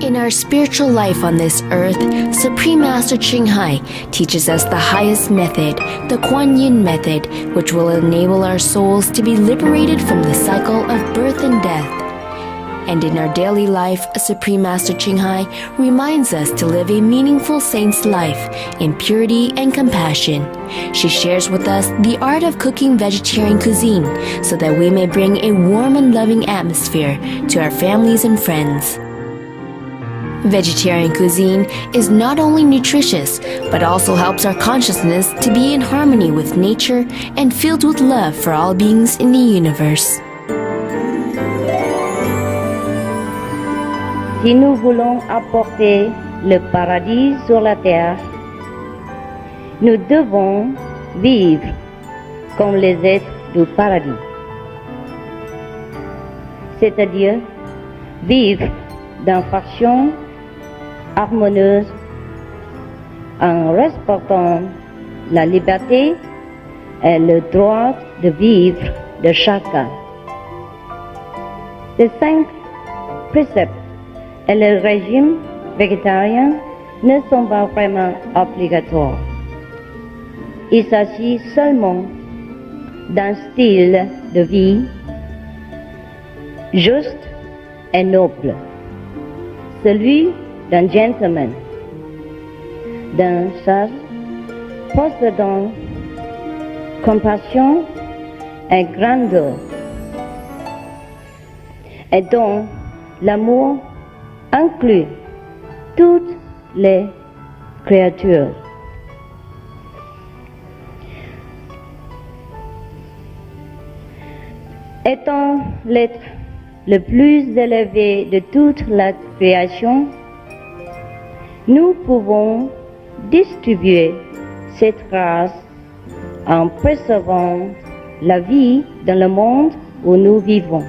In our spiritual life on this earth, Supreme Master Ching Hai teaches us the highest method, the Kuan Yin method, which will enable our souls to be liberated from the cycle of birth and death. And in our daily life, Supreme Master Ching Hai reminds us to live a meaningful saint's life in purity and compassion. She shares with us the art of cooking vegetarian cuisine so that we may bring a warm and loving atmosphere to our families and friends. Vegetarian cuisine is not only nutritious, but also helps our consciousness to be in harmony with nature and filled with love for all beings in the universe. Si nous voulons apporter le paradis sur la terre, nous devons vivre comme les êtres du paradis, c'est-à-dire vivre dans façon harmonieuse en respectant la liberté et le droit de vivre de chacun. Ces 5 préceptes et le régime végétarien ne sont pas vraiment obligatoires. Il s'agit seulement d'un style de vie juste et noble, celui d'un gentleman, d'un sage possédant compassion et grandeur, et dont l'amour inclut toutes les créatures. Étant l'être le plus élevé de toute la création, nous pouvons distribuer cette grâce en préservant la vie dans le monde où nous vivons.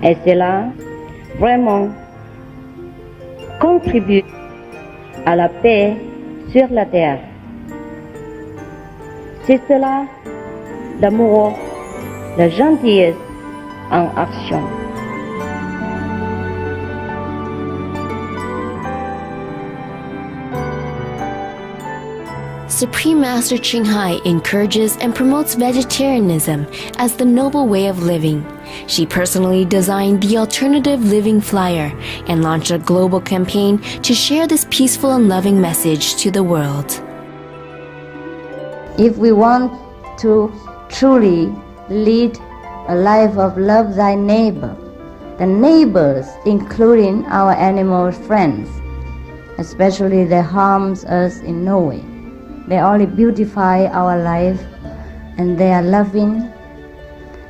Et cela vraiment contribue à la paix sur la terre. C'est cela l'amour, la gentillesse en action. Supreme Master Ching Hai encourages and promotes vegetarianism as the noble way of living. She personally designed the Alternative Living Flyer and launched a global campaign to share this peaceful and loving message to the world. If we want to truly lead a life of love thy neighbor, the neighbors, including our animal friends, especially they harms us in no way. They only beautify our life, and they are loving,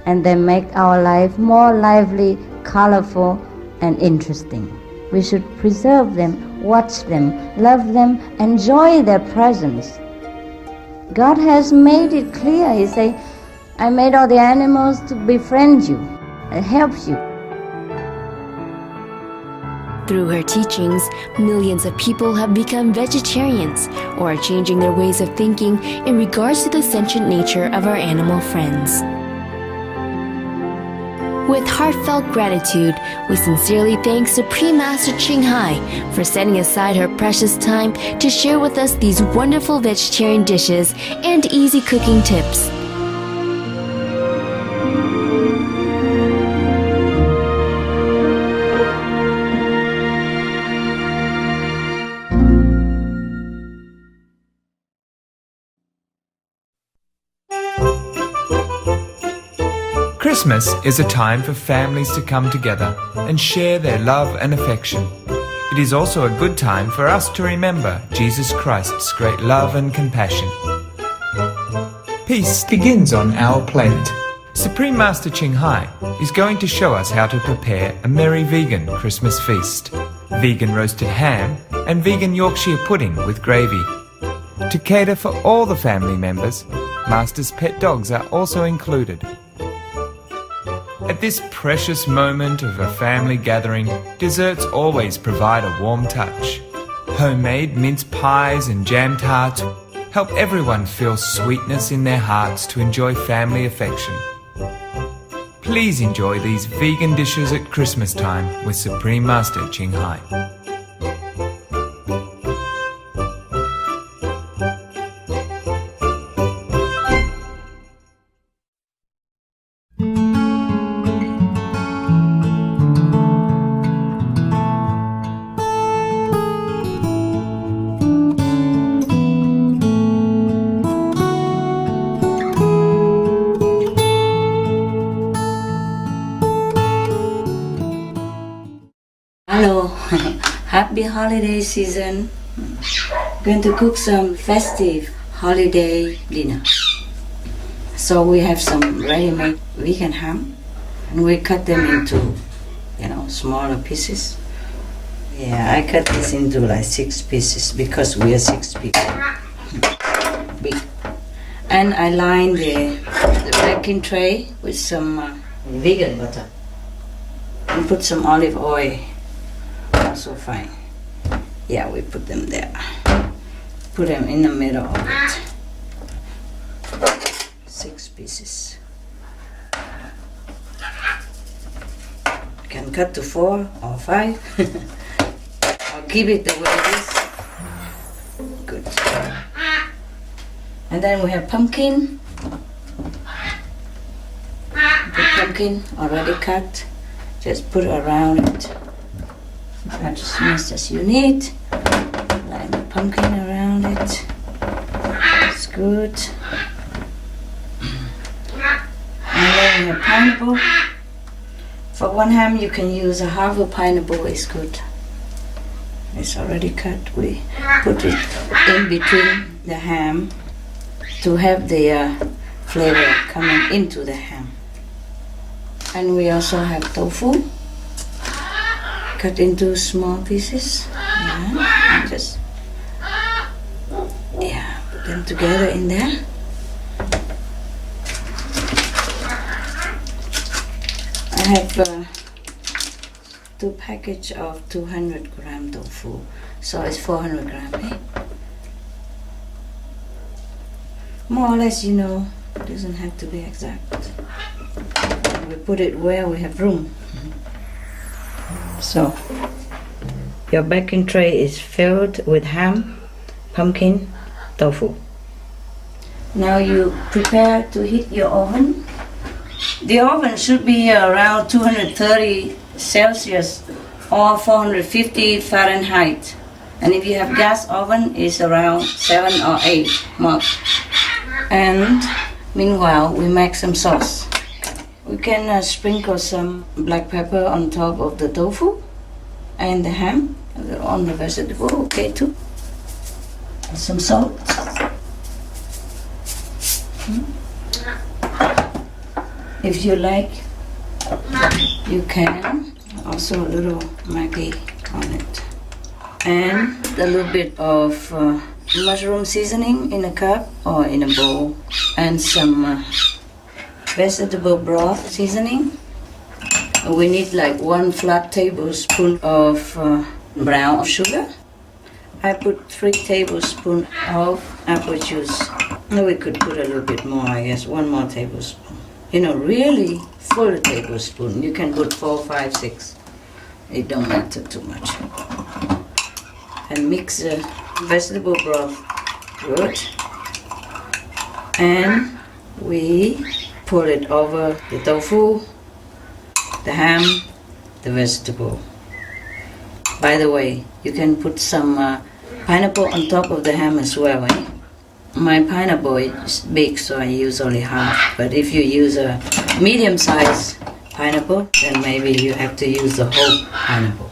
and they make our life more lively, colorful, and interesting. We should preserve them, watch them, love them, enjoy their presence. God has made it clear. He said, I made all the animals to befriend you and help you. Through her teachings, millions of people have become vegetarians or are changing their ways of thinking in regards to the sentient nature of our animal friends. With heartfelt gratitude, we sincerely thank Supreme Master Ching Hai for setting aside her precious time to share with us these wonderful vegetarian dishes and easy cooking tips. Christmas is a time for families to come together and share their love and affection. It is also a good time for us to remember Jesus Christ's great love and compassion. Peace begins on our plate. Supreme Master Ching Hai is going to show us how to prepare a merry vegan Christmas feast. Vegan roasted ham and vegan Yorkshire pudding with gravy. To cater for all the family members, Master's pet dogs are also included. At this precious moment of a family gathering, desserts always provide a warm touch. Homemade mince pies and jam tarts help everyone feel sweetness in their hearts to enjoy family affection. Please enjoy these vegan dishes at Christmas time with Supreme Master Ching Hai. Hello, happy holiday season. Going to cook some festive holiday dinner. So we have some ready-made vegan ham, and we cut them into, smaller pieces. Yeah, I cut this into like 6 pieces because we are 6 people. Big. And I line the baking tray with some vegan butter and put some olive oil. Also fine. Yeah, we put them there. Put them in the middle of it. 6 pieces. Can cut to 4 or 5. I'll keep it the way it is. Good. And then we have pumpkin. The pumpkin already cut. Just put around it. As much as you need. Line the pumpkin around it. It's good. And then we have pineapple. For one ham you can use a half a pineapple, is good. It's already cut. We put it in between the ham to have the flavor coming into the ham. And we also have tofu. Cut into small pieces. Yeah, and just put them together in there. I have 2 packages of 200 gram tofu, so it's 400 gram. Eh? More or less, it doesn't have to be exact. We put it where we have room. So, your baking tray is filled with ham, pumpkin, tofu. Now you prepare to heat your oven. The oven should be around 230 Celsius or 450 Fahrenheit. And if you have gas oven, it's around 7 or 8 mark. And meanwhile, we make some sauce. We can sprinkle some black pepper on top of the tofu and the ham, on the vegetable, okay too. Some salt. If you like, you can also a little Maggi on it. And a little bit of mushroom seasoning in a cup or in a bowl. And some vegetable broth seasoning. We need like 1 flat tablespoon of brown sugar. I put 3 tablespoons of apple juice. No, we could put a little bit more, I guess, 1 more tablespoon. Really full tablespoon. You can put 4, 5, 6. It don't matter too much. And mix the vegetable broth good. And we pour it over the tofu, the ham, the vegetable. By the way, you can put some pineapple on top of the ham as well. Eh? My pineapple is big, so I use only half. But if you use a medium-sized pineapple, then maybe you have to use the whole pineapple.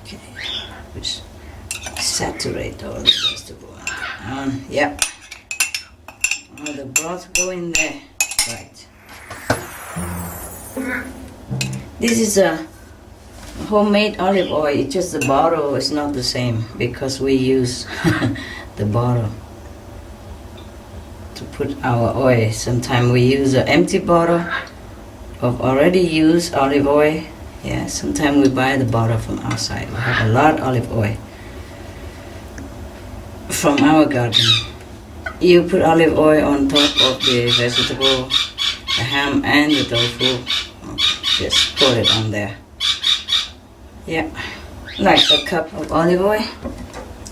Okay, just saturate all the vegetable. Yeah. All the broth go in there. Right. This is a homemade olive oil. It's just the bottle is not the same because we use the bottle to put our oil. Sometimes we use an empty bottle of already used olive oil. Yeah, sometimes we buy the bottle from outside. We have a lot of olive oil from our garden. You put olive oil on top of the vegetable the ham and the tofu. Just pour it on there. Yeah, like a cup of olive oil.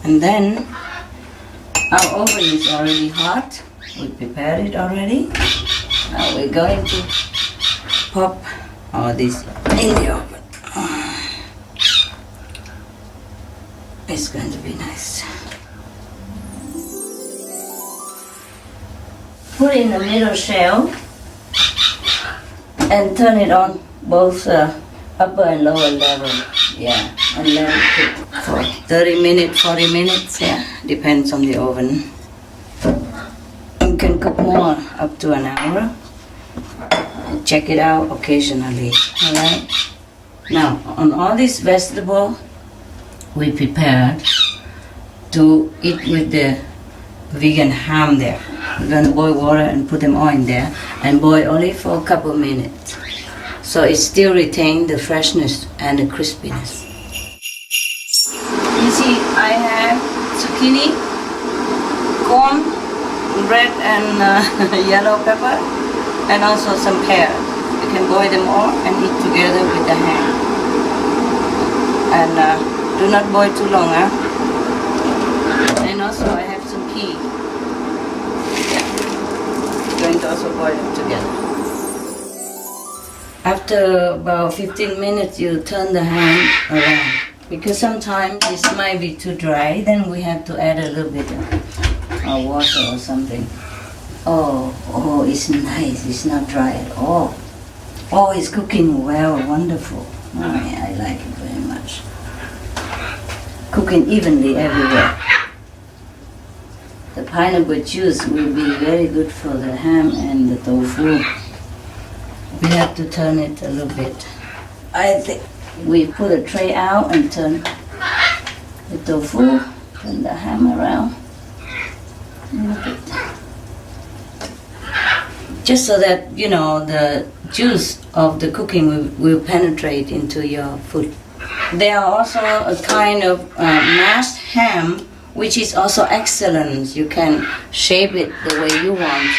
And then our oven is already hot. We prepared it already. Now we're going to pop all this in the oven. It's going to be nice. Put in the middle shell and turn it on both upper and lower level. Yeah, and let it cook for 30 minutes, 40 minutes. Yeah, depends on the oven. You can cook more, up to an hour. Check it out occasionally. All right. Now, on all these vegetables we prepared to eat with the vegan ham there. We're going to boil water and put them all in there and boil only for a couple minutes. So it still retains the freshness and the crispiness. You see, I have zucchini, corn, red and yellow pepper, and also some pears. You can boil them all and eat together with the ham. And do not boil too long, huh? And also I have some pea. Yeah. Going to also boil them together. After about 15 minutes, you turn the ham around. Because sometimes this might be too dry, then we have to add a little bit of water or something. Oh, it's nice. It's not dry at all. Oh, it's cooking well, wonderful. Oh, yeah, I like it very much. Cooking evenly everywhere. The pineapple juice will be very good for the ham and the tofu. We have to turn it a little bit. I think we put a tray out and turn the tofu, turn the ham around a little bit. Just so that, you know, the juice of the cooking will penetrate into your food. There are also a kind of mashed ham, which is also excellent. You can shape it the way you want,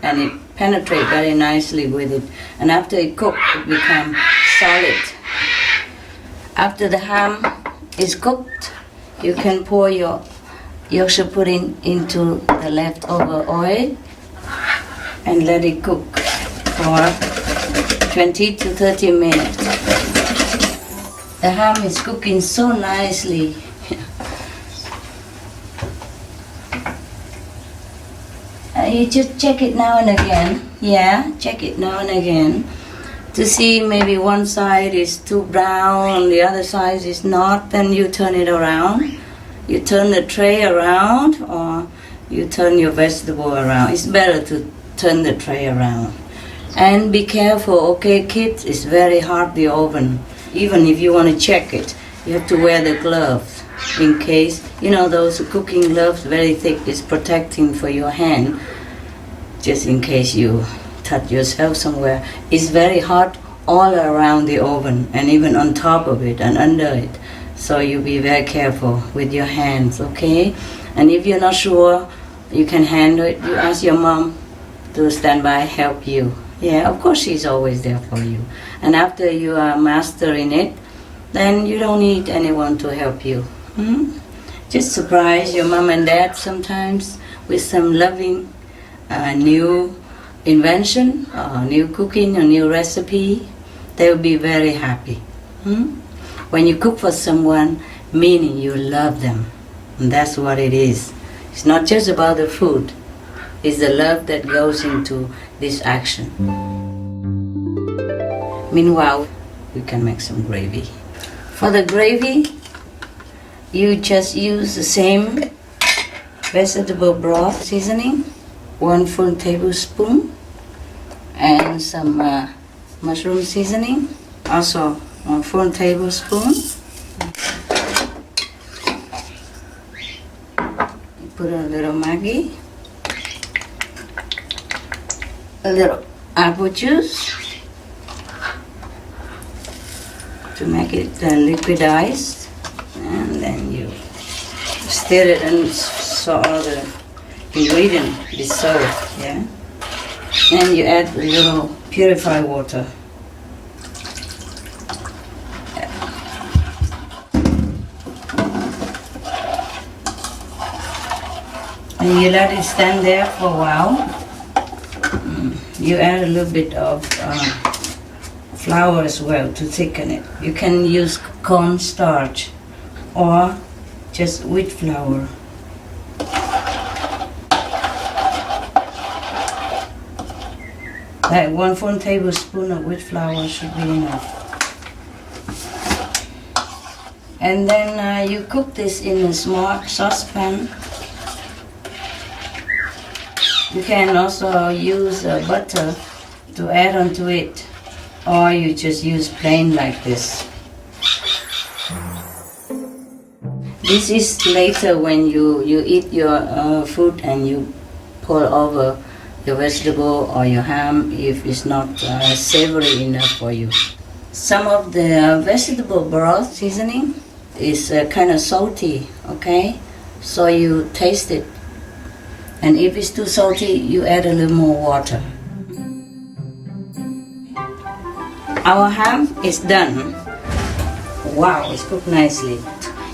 and it penetrates very nicely with it. And after it cooks, it becomes solid. After the ham is cooked, you can pour your Yorkshire pudding into the leftover oil and let it cook for 20 to 30 minutes. The ham is cooking so nicely. You just check it now and again. Yeah, check it now and again to see maybe one side is too brown and the other side is not. Then you turn it around. You turn the tray around, or you turn your vegetable around. It's better to turn the tray around. And be careful, okay, kids, it's very hot, the oven. Even if you want to check it, you have to wear the gloves in case, you know, those cooking gloves, very thick, is protecting for your hand, just in case you touch yourself somewhere. It's very hot all around the oven and even on top of it and under it. So you be very careful with your hands, okay? And if you're not sure you can handle it, you ask your mom to stand by, help you. Yeah, of course she's always there for you. And after you are mastering it, then you don't need anyone to help you. Just surprise your mom and dad sometimes with some loving new invention, or new cooking, or new recipe. They will be very happy. When you cook for someone, meaning you love them. And that's what it is. It's not just about the food. It's the love that goes into this action. Meanwhile, we can make some gravy. For the gravy, you just use the same vegetable broth seasoning, 1 full tablespoon, and some mushroom seasoning, also 1 full tablespoon. You put a little Maggi, a little apple juice to make it liquidized, and then you stir it and so all the ingredients dissolve. Yeah. And you add a little purified water. And you let it stand there for a while. You add a little bit of flour as well to thicken it. You can use cornstarch or just wheat flour. Like 1 tablespoon of wheat flour should be enough. And then you cook this in a small saucepan. You can also use butter to add onto it, or you just use plain like this. This is later when you eat your food and you pour over your vegetable or your ham if it's not savory enough for you. Some of the vegetable broth seasoning is kind of salty, okay? So you taste it. And if it's too salty, you add a little more water. Our ham is done. Wow, it's cooked nicely.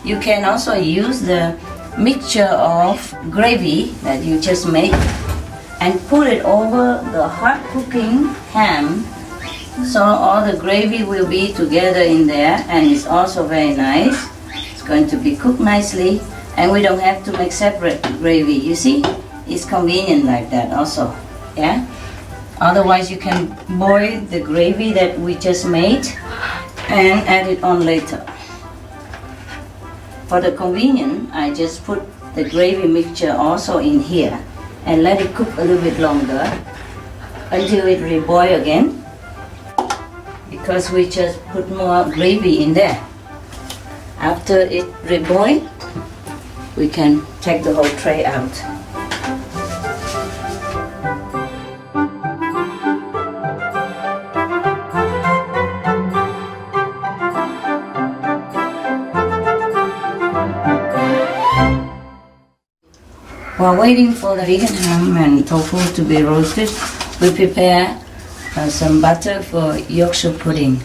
You can also use the mixture of gravy that you just made and put it over the hot cooking ham, so all the gravy will be together in there, and it's also very nice. It's going to be cooked nicely, and we don't have to make separate gravy. You see, it's convenient like that also, yeah. Otherwise you can boil the gravy that we just made and add it on later. For the convenience, I just put the gravy mixture also in here and let it cook a little bit longer until it reboil again, because we just put more gravy in there. After it reboil, we can take the whole tray out. While waiting for the vegan ham and tofu to be roasted, we prepare some butter for Yorkshire pudding.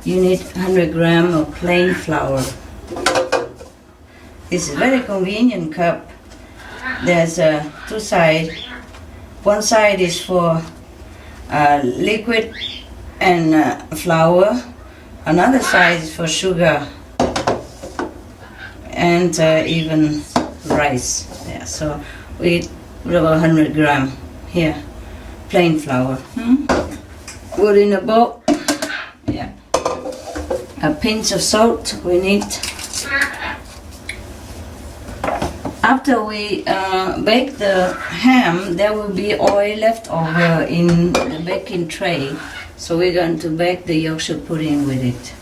You need 100 grams of plain flour. It's a very convenient cup. There's two sides. One side is for liquid and flour. Another side is for sugar and even rice. Yeah, so we put about 100 grams here, plain flour. Put in a bowl. Yeah, a pinch of salt we need. After we bake the ham, there will be oil left over in the baking tray, so we're going to bake the Yorkshire pudding with it.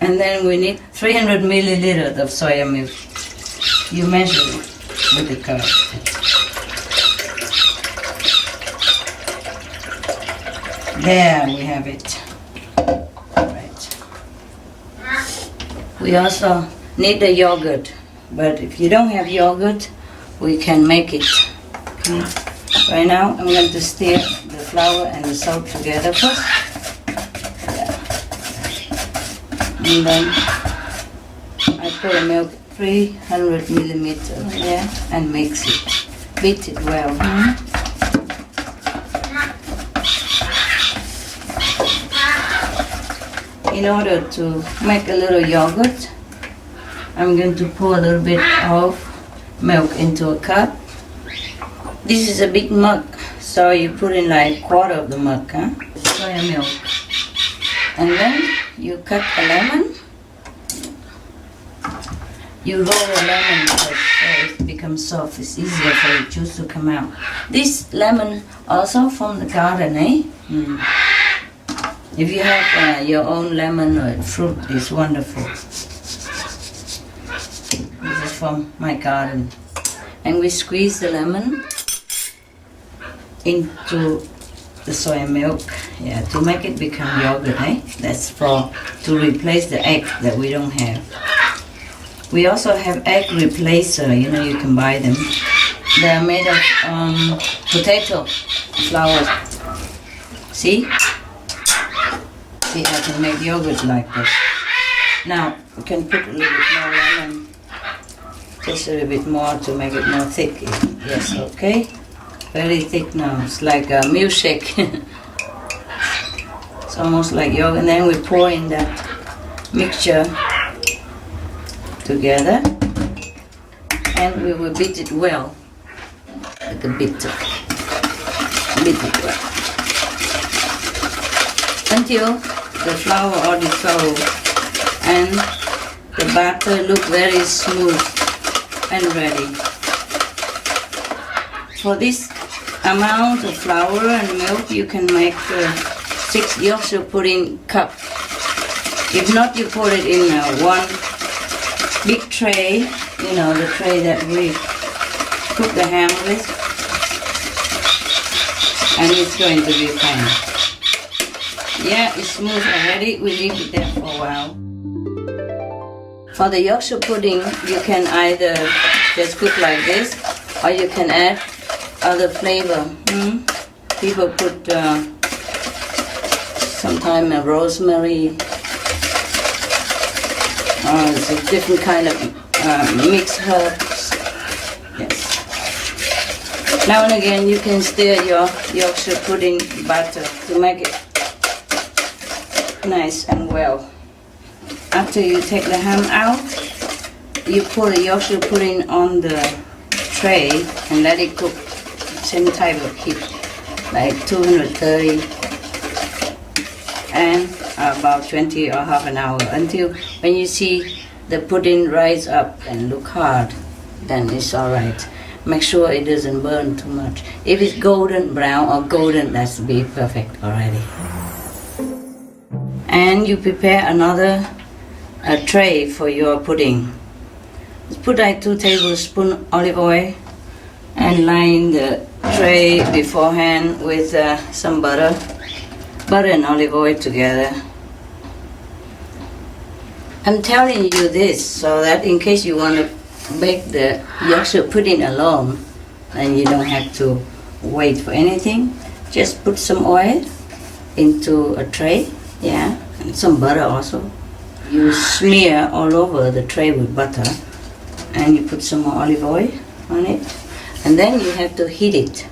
And then we need 300 milliliters of soya milk. You measure it with the cup. There we have it. Right. We also need the yogurt, but if you don't have yogurt, we can make it. Okay. Right now I'm going to stir the flour and the salt together first. And then I put the milk 300 millimeters there and mix it. Beat it well. In order to make a little yogurt, I'm going to pour a little bit of milk into a cup. This is a big mug, so you put in like a quarter of the mug, soya milk. And then you cut a lemon. You roll a lemon so it becomes soft. It's easier for the juice to come out. This lemon also from the garden, eh? If you have your own lemon or fruit, it's wonderful. This is from my garden. And we squeeze the lemon into the soya milk, yeah, to make it become yogurt, eh? That's to replace the egg that we don't have. We also have egg replacer, you know, you can buy them. They are made of potato flour. See? See, I can make yogurt like this. Now, you can put a little bit more lemon. Just a little bit more to make it more thick. Yes, okay. Very thick now. It's like a milkshake. It's almost like yogurt. And then we pour in that mixture together. And we will beat it well. Like a bitter. Beat it well. Until the flour all dissolves and the batter look very smooth and ready. For this amount of flour and milk, you can make 6 Yorkshire pudding cup. If not, you pour it in one big tray, you know, the tray that we cook the ham with, and it's going to be fine. Yeah, it's smooth already. We leave it there for a while. For the Yorkshire pudding, you can either just cook like this, or you can add other flavor. People put sometimes rosemary. It's a different kind of mixed herbs. Yes. Now and again, you can stir your Yorkshire pudding batter to make it nice and well. After you take the ham out, you pour the Yorkshire pudding on the tray and let it cook same type of heat, like 230 and about 20 or half an hour, until when you see the pudding rise up and look hard, then it's alright. Make sure it doesn't burn too much. If it's golden brown or golden, that's be perfect already. And you prepare another tray for your pudding. Just put like 2 tablespoons olive oil and line the tray beforehand with some butter and olive oil together. I'm telling you this so that in case you want to bake the Yorkshire pudding alone, and you don't have to wait for anything. Just put some oil into a tray, yeah, and some butter also. You smear all over the tray with butter, and you put some more olive oil on it, and then you have to heat it.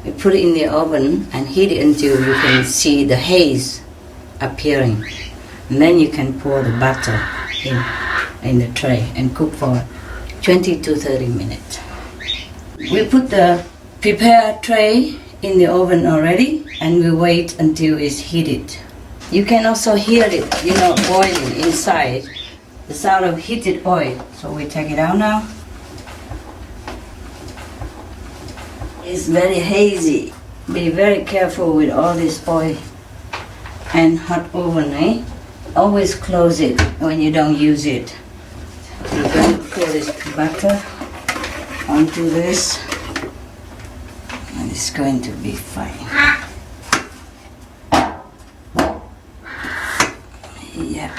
You put it in the oven and heat it until you can see the haze appearing, and then you can pour the butter in the tray and cook for 20 to 30 minutes. We put the prepared tray in the oven already, and we wait until it's heated. You can also hear it, boiling inside, the sound of heated oil. So we take it out now. It's very hazy. Be very careful with all this oil and hot oven, eh? Always close it when you don't use it. We're going to pour this butter onto this, and it's going to be fine. Yeah.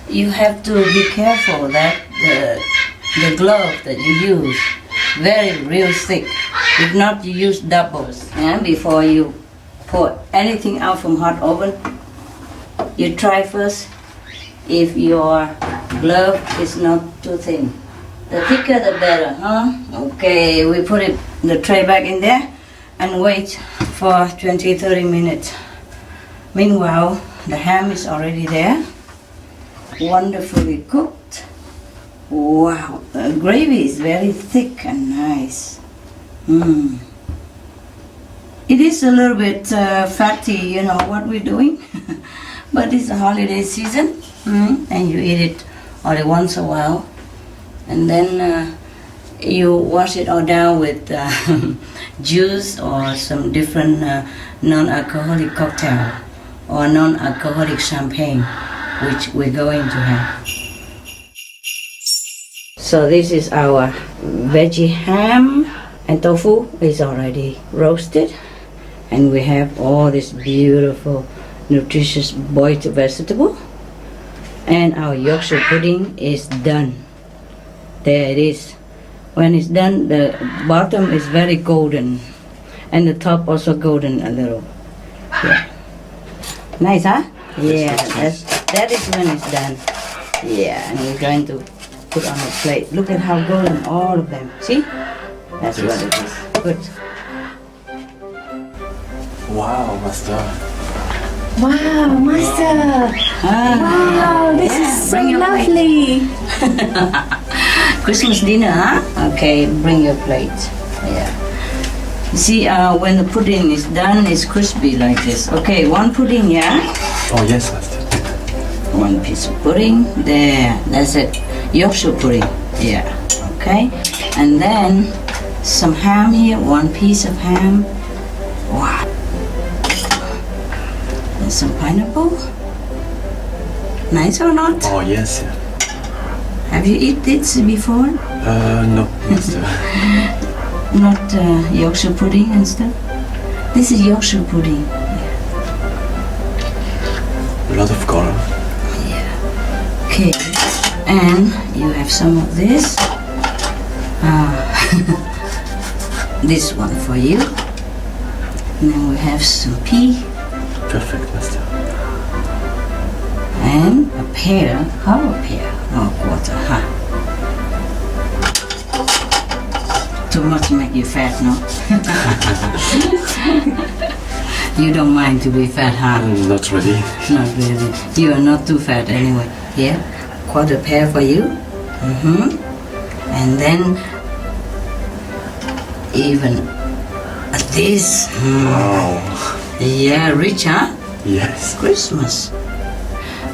You have to be careful that the glove that you use real thick. If not, you use doubles. And before you pour anything out from hot oven, you try first if your glove is not too thin. The thicker the better, huh? Okay, we put the tray back in there and wait for 20-30 minutes. Meanwhile, the ham is already there, wonderfully cooked. Wow, the gravy is very thick and nice. It is a little bit fatty, what we're doing, but it's a holiday season, and you eat it only once a while, and then you wash it all down with juice or some different non-alcoholic cocktail or non-alcoholic champagne, which we're going to have. So this is our veggie ham, and tofu is already roasted, and we have all this beautiful nutritious boiled vegetable, and our Yorkshire pudding is done. There it is. When it's done, the bottom is very golden, and the top also golden a little. Yeah. Nice, huh? Yeah, that is when it's done. Yeah, and we're going to put on a plate. Look at how golden all of them. See? That's what it is. Good. Wow, master. Wow, Master! Wow, this is so bring your plate. lovely! Christmas dinner, huh? Okay, bring your plate. Yeah. You see, when the pudding is done, it's crispy like this. Okay, one pudding, yeah? Oh, yes, master. One piece of pudding. There, that's it. Yorkshire pudding. Yeah, okay. And then some ham here, one piece of ham. Wow. And some pineapple. Nice or not? Oh, yes. Yeah. Have you eaten this before? No, master. Not Yorkshire pudding and stuff? This is Yorkshire pudding. A lot of color. Okay, and you have some of this. This one for you. And then we have some pea Perfect, master. and a pear. How a pear? Oh, quarter, huh? Too much make you fat, no? You don't mind to be fat, huh? Not really. Not really. You are not too fat anyway. Here, quarter pear for you. And then even this. Wow. Yeah, rich, huh? Yes. Christmas.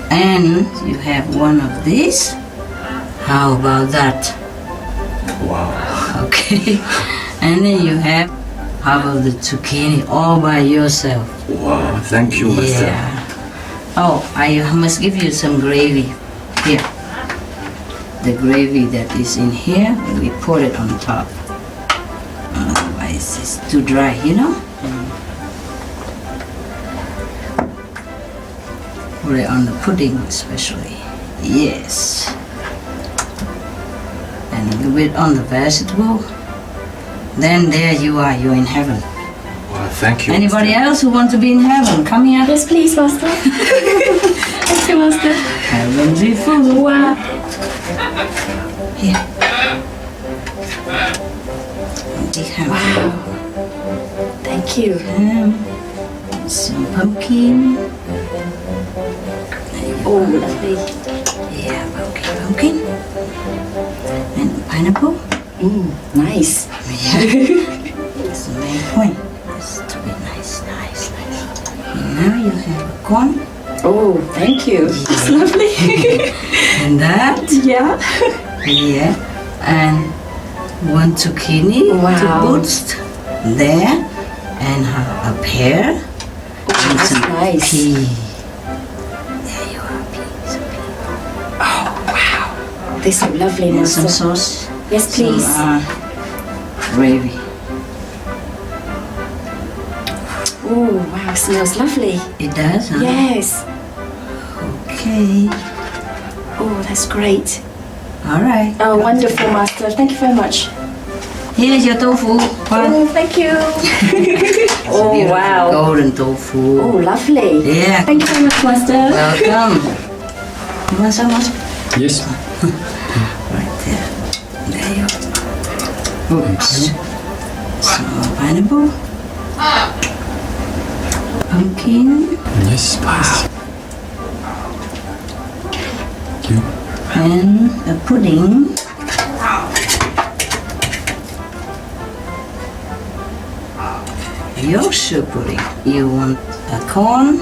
And you have one of these. How about that? Wow. Okay. And then you have half of the zucchini all by yourself. Wow. Thank you, master. Yeah. Oh, I must give you some gravy. Here. The gravy that is in here, we pour it on top. Otherwise, it's too dry, you know? Pour it on the pudding, especially. Yes. And a little bit on the vegetable. Then there you are, you're in heaven. Wow. Thank you. Anybody master. else who want to be in heaven? Come here. Yes, please, Master. Thank you, Master. Heavenly food. Wow. Here. Big ham. Wow. Thank you. Ham. Some pumpkin. Oh, lovely. Yeah, pumpkin. And pineapple. Nice. That's the main point. It's to be nice. And now you have a corn. Oh, thank you. It's lovely. And that. Yeah. Yeah. And one zucchini Wow. to boost there. And a pear. And That's some nice. pea. There you are, peas. They so lovely, And some Master. sauce. Yes, please. Some gravy. Oh, wow, smells lovely. It does, huh? Yes. Okay. Oh, that's great. All right. Oh, wonderful, Master. Thank you very much. Here's your tofu. Oh, thank you. Oh, Beautiful wow. golden tofu. Oh, lovely. Yeah. Thank you very much, Master. Welcome. You want some more? Yes. Right there. There you go. Oops. Some more pineapple. Pumpkin. Yes, master. Thank you. And a pudding. Yorkshire pudding. You want a corn?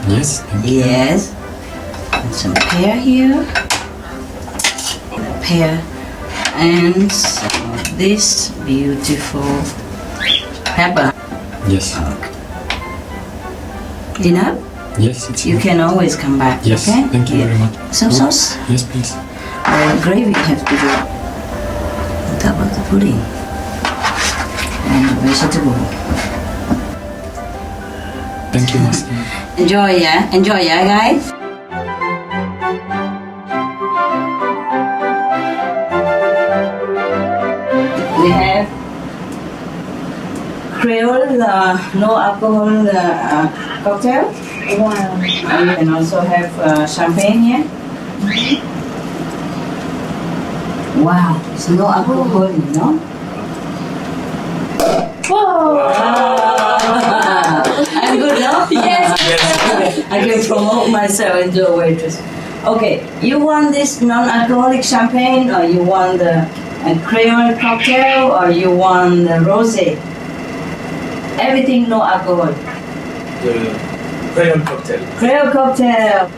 Yes. Thank you. Yes. And some pear here. And a pear. And some of this beautiful pepper. Yes. Enough? Yes, it's You can always come back. Yes, Okay? thank you Here. very much. Some sauce? Yes, please. The gravy have to go on top of the pudding. And the vegetable. Thank you, master. Enjoy, yeah? Enjoy, yeah, guys? We have Creole, no alcohol cocktail. Wow. And you can also have champagne here. Wow, it's no alcohol, you know? Whoa. I'm good, no? Yes. I can promote myself into a waitress. Okay, you want this non-alcoholic champagne, or you want the Creole cocktail, or you want the rosé? Everything no alcohol. The Creole cocktail. Creole cocktail.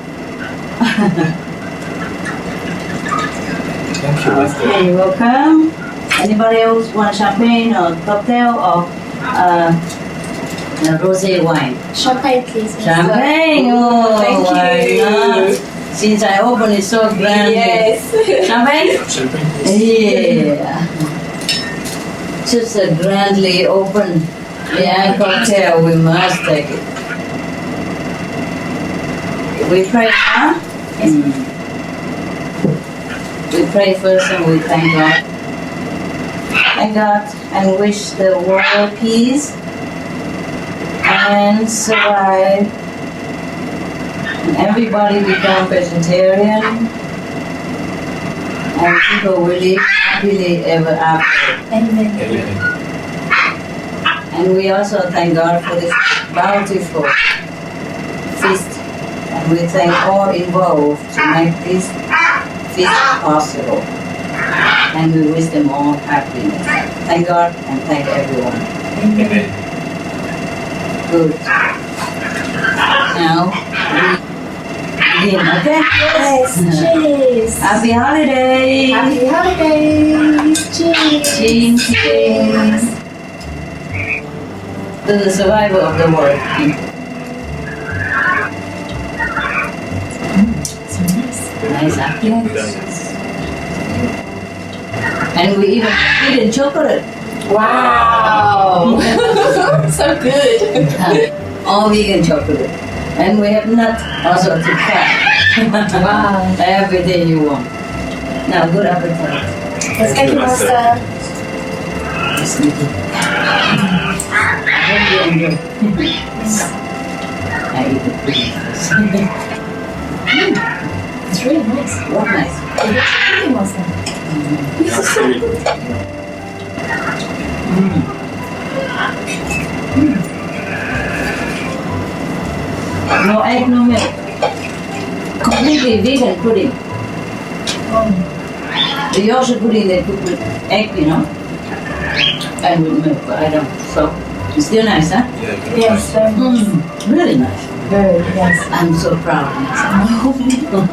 Thank you, Master. Okay, you're welcome. Anybody else want champagne or cocktail or rosé wine? Champagne, please. Master. Champagne. Oh, Thank why you. not? Since I opened it so grand. Yes. Champagne? Champagne, please. Yeah. Just a grandly open cocktail, we must take it. We pray, huh? We pray first and we thank God. Thank God and wish the world peace and survive. And everybody become vegetarian and people will live happily ever after. Amen. Amen. And we also thank God for this bountiful feast. And we thank all involved to make this feast possible. And we wish them all happiness. Thank God and thank everyone. Amen. Good. Now we begin, okay? Yes. Cheers. Happy holidays! Happy holidays. Cheers. Cheers! To the survival of the world. So nice. Nice, huh? Yes. And we even eat chocolate. Wow. So good. All vegan chocolate. And we have nuts also to crack. Wow. Everything you want. Now, good appetite. Yes, thank you, Master. Yes, thank you. I hope you enjoy. I eat the pudding first. It's really nice. What nice. Thank you, Master. That's really good. No egg, no milk. Completely vegan pudding. The Yorkshire pudding they cook with egg, you know, and with milk, but I don't. So it's still nice, huh? Yeah, good. Yes, very nice. Really nice. Very, yes. I'm so proud of myself.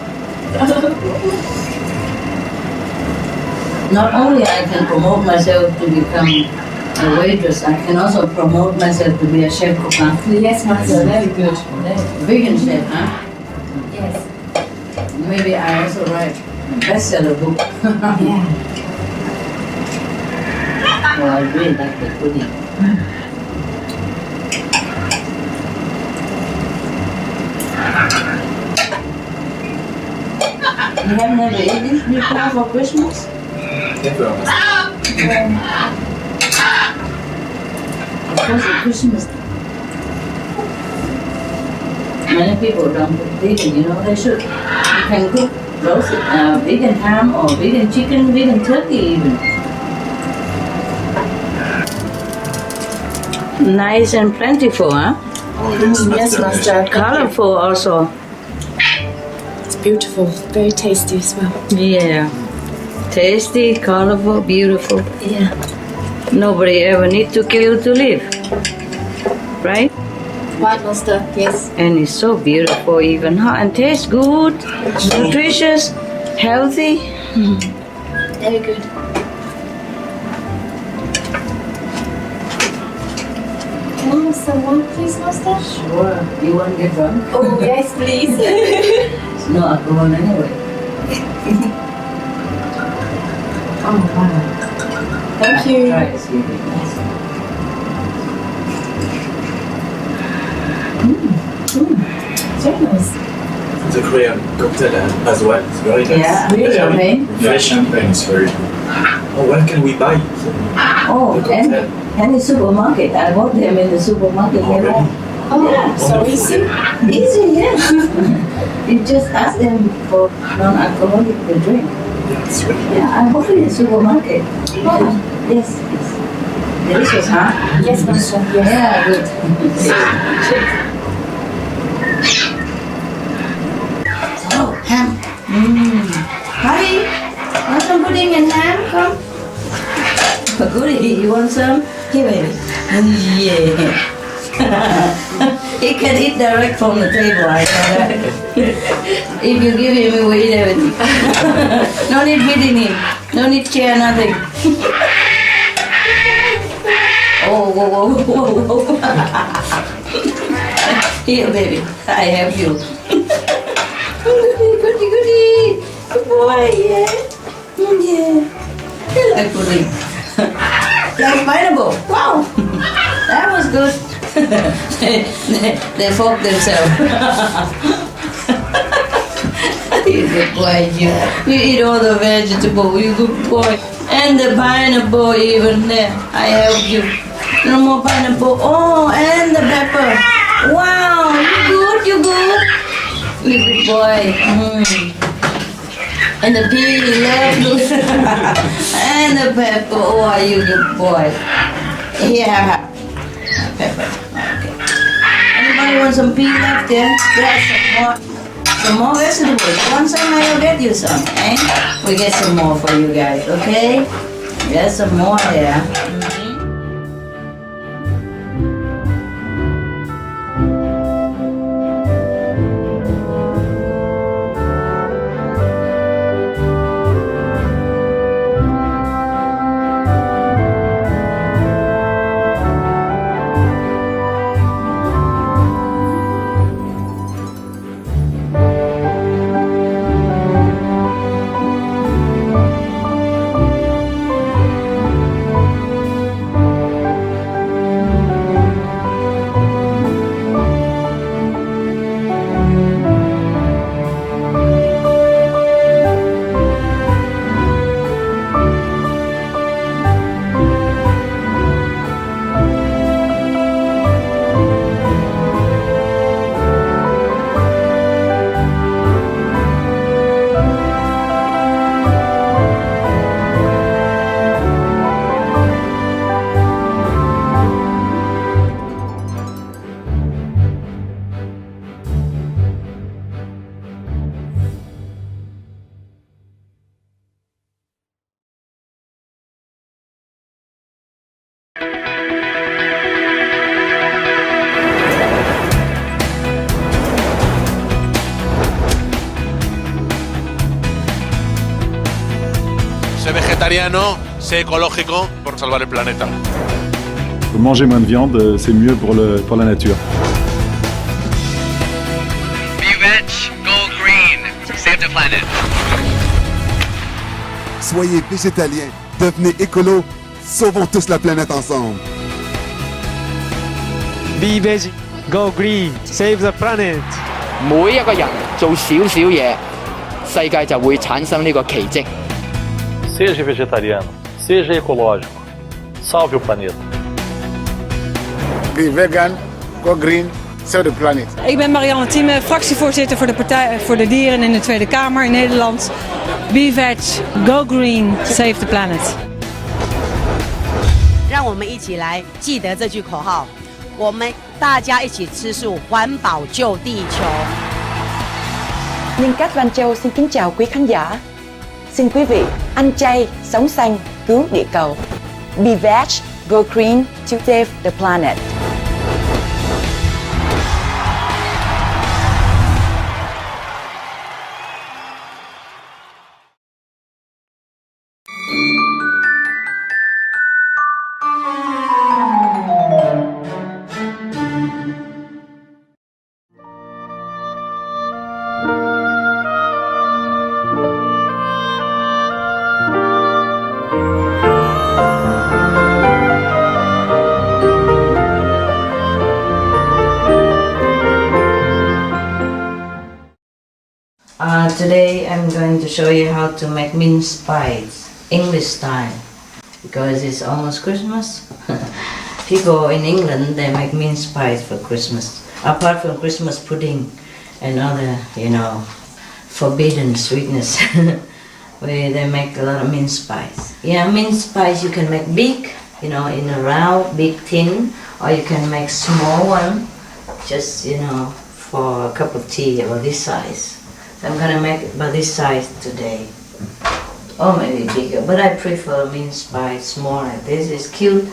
Not only I can promote myself to become a waitress, I can also promote myself to be a chef cook, huh? Yes, Master. Very good. Vegan chef, huh? Yes. Maybe I also write a bestseller book. Yeah. Oh, I really like the pudding. You have never eaten this before for Christmas? Never, Master. Of course, at Christmas. Many people don't cook vegan, you know, they should. You can cook roasted vegan ham or vegan chicken, vegan turkey even. Nice and plentiful, huh? Oh, yes, Yes, Master. Colorful also. It's beautiful. Very tasty as well. Yeah. Tasty, colorful, beautiful. Yeah. Nobody ever need to kill to live. Right? Right, Master. Yes. And it's so beautiful even, huh? And tastes good, nutritious, healthy. Very good. Can I have some wine, please, Master? Sure. You want to get drunk? Oh, yes, please. It's no alcohol anyway. Oh, wow. Thank you. Try it, it's really nice. Very nice. The Korean cocktail as well. It's very nice. Yeah, Really? Very Champagne? Fresh champagne is very good. where can we buy it? Oh, any supermarket. I bought them in the supermarket. Already? Yeah, So easy. easy, yeah. You just ask them for non-alcoholic drink. Yeah, it's ready. Yeah, I bought it in the supermarket. Yeah. Yes, yes. Delicious, huh? Yes, Master. Yeah, good. Oh, ham. Hi. Want some pudding and ham? Come. Goody, you want some? Here, baby. Yeah. He can eat direct from the table, I know that. If you give him, he will eat everything. No need feeding him. No need chair, nothing. Oh, whoa, whoa, whoa, whoa. Here, baby. I have you. Goody, goody. Good boy, yeah. Yeah. You like pudding. Like pineapple. Wow. That was good. they fork themselves. You good boy, you eat all the vegetable, you good boy. And the pineapple even there. I help you. No more pineapple. Oh, and the pepper. Wow, you good. You good boy. And the pea, love you. And the pepper. Oh, you good boy. Here, pepper. Okay. Anybody want some pea left there? There's some more vegetables. One time I'll get you some, eh? We get some more for you guys, okay? There's some more there. Sé vegetariano, sé ecológico por salvar el planeta. Manger moins de viande, c'est mieux pour la nature. Be veg, go green, save the planet. Soyez végétalien, devenez écolo, sauvons tous la planète ensemble. Be veg, go green, save the planet. 每一個人做少少嘢，世界就會產生呢個奇蹟。Seja vegetariano, seja ecológico, salve o planeta. Be vegan, go green, save the planet. Ik ben Marianne Thieme, fractievoorzitter voor de Partij voor de Dieren in de Tweede Kamer in Nederland. Be veg, go green, save the planet. 让我们一起来记得这句口号，我们大家一起吃素，环保救地球。Nhân cách Van Châu xin kính chào quý khán giả. Xin quý vị ăn chay, sống xanh, cứu địa cầu. Be veg, go green to save the planet. Today I'm going to show you how to make mince pies. English style because it's almost Christmas. People in England, they make mince pies for Christmas. Apart from Christmas pudding and other, forbidden sweetness, where they make a lot of mince pies. Yeah, mince pies you can make big, in a round, big tin, or you can make small one, just, for a cup of tea about this size. So I'm gonna make it about this size today. Or maybe bigger, but I prefer mince pie small like this. It's cute,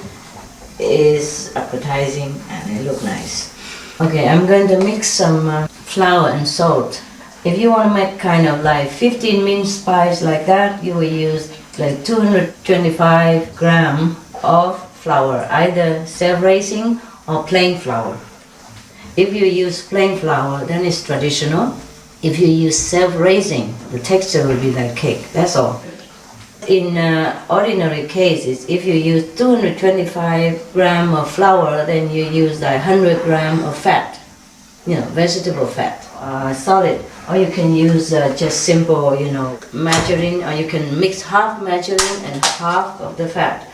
it's appetizing, and it looks nice. Okay, I'm going to mix some flour and salt. If you want to make kind of like 15 mince pies like that, you will use like 225 grams of flour, either self-raising or plain flour. If you use plain flour, then it's traditional. If you use self-raising, the texture will be like cake, that's all. In ordinary cases, if you use 225 grams of flour, then you use like 100 grams of fat, vegetable fat, solid. Or you can use just simple, margarine, or you can mix half margarine and half of the fat.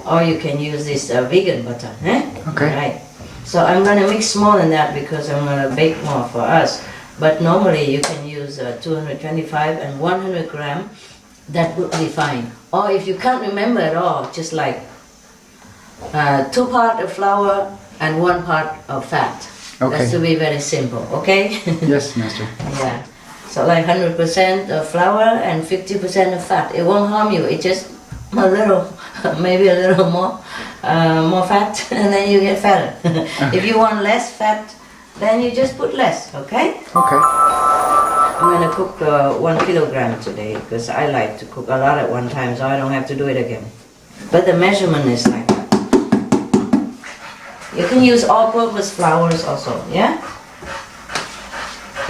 Or you can use this vegan butter. Okay. Right. So I'm going to mix more than that because I'm going to bake more for us. But normally you can use 225 and 100 grams. That would be fine. Or if you can't remember at all, just like 2 parts of flour and 1 part of fat. Okay. That's to be very simple, okay? Yes, Master. Yeah. So like 100% of flour and 50% of fat. It won't harm you. It's just a little, maybe a little more fat, and then you get fatter. If you want less fat, then you just put less, okay? Okay. I'm going to cook 1 kilogram today because I like to cook a lot at one time, so I don't have to do it again. But the measurement is like that. You can use all-purpose flours also, yeah?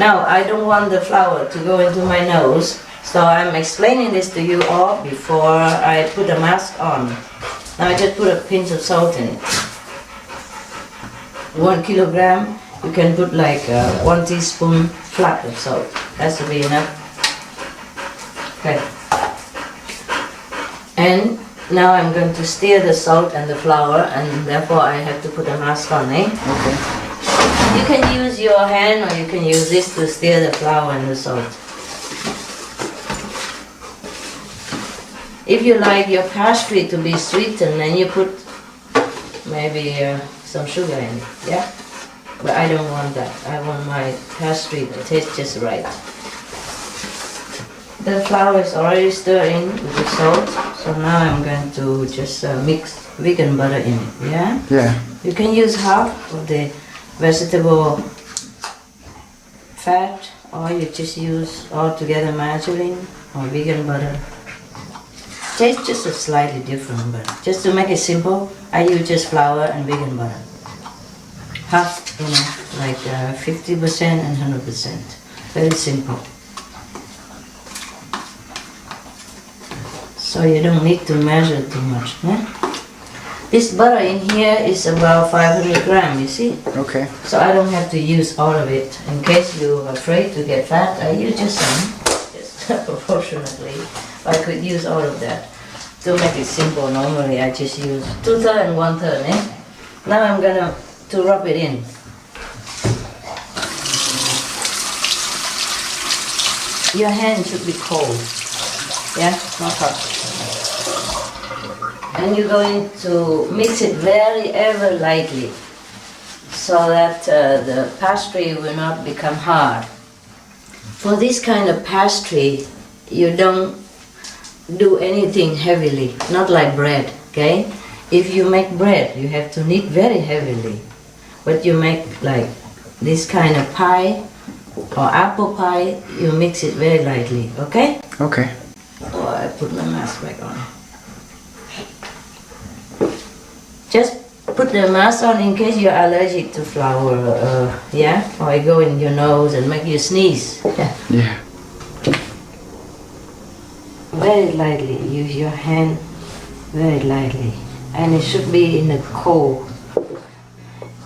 Now, I don't want the flour to go into my nose, so I'm explaining this to you all before I put a mask on. Now I just put a pinch of salt in it. 1 kilogram, you can put like 1 teaspoon flat of salt. That should be enough. Okay. And now I'm going to stir the salt and the flour, and therefore I have to put a mask on, eh? Okay. You can use your hand or you can use this to stir the flour and the salt. If you like your pastry to be sweetened, then you put maybe some sugar in it, yeah? But I don't want that. I want my pastry to taste just right. The flour is already stirred in with the salt, so now I'm going to just mix vegan butter in it, yeah? Yeah. You can use half of the vegetable fat, or you just use altogether margarine or vegan butter. Tastes just a slightly different, but just to make it simple, I use just flour and vegan butter. Half, like 50% and 100%. Very simple. So you don't need to measure too much. This butter in here is about 500 grams, you see? Okay. So I don't have to use all of it. In case you're afraid to get fat, I use just some, just proportionately. I could use all of that. To make it simple, normally I just use 2/3 and 1/3, eh? Now I'm gonna rub it in. Your hand should be cold, yeah, not hot. And you're going to mix it ever lightly, so that the pastry will not become hard. For this kind of pastry, you don't do anything heavily, not like bread, okay? If you make bread, you have to knead very heavily. But you make like this kind of pie or apple pie, you mix it very lightly, okay? Okay. Oh, I put my mask back on. Just put the mask on in case you're allergic to flour, yeah? Or it go in your nose and make you sneeze. Yeah. Very lightly, use your hand very lightly. And it should be in a cold.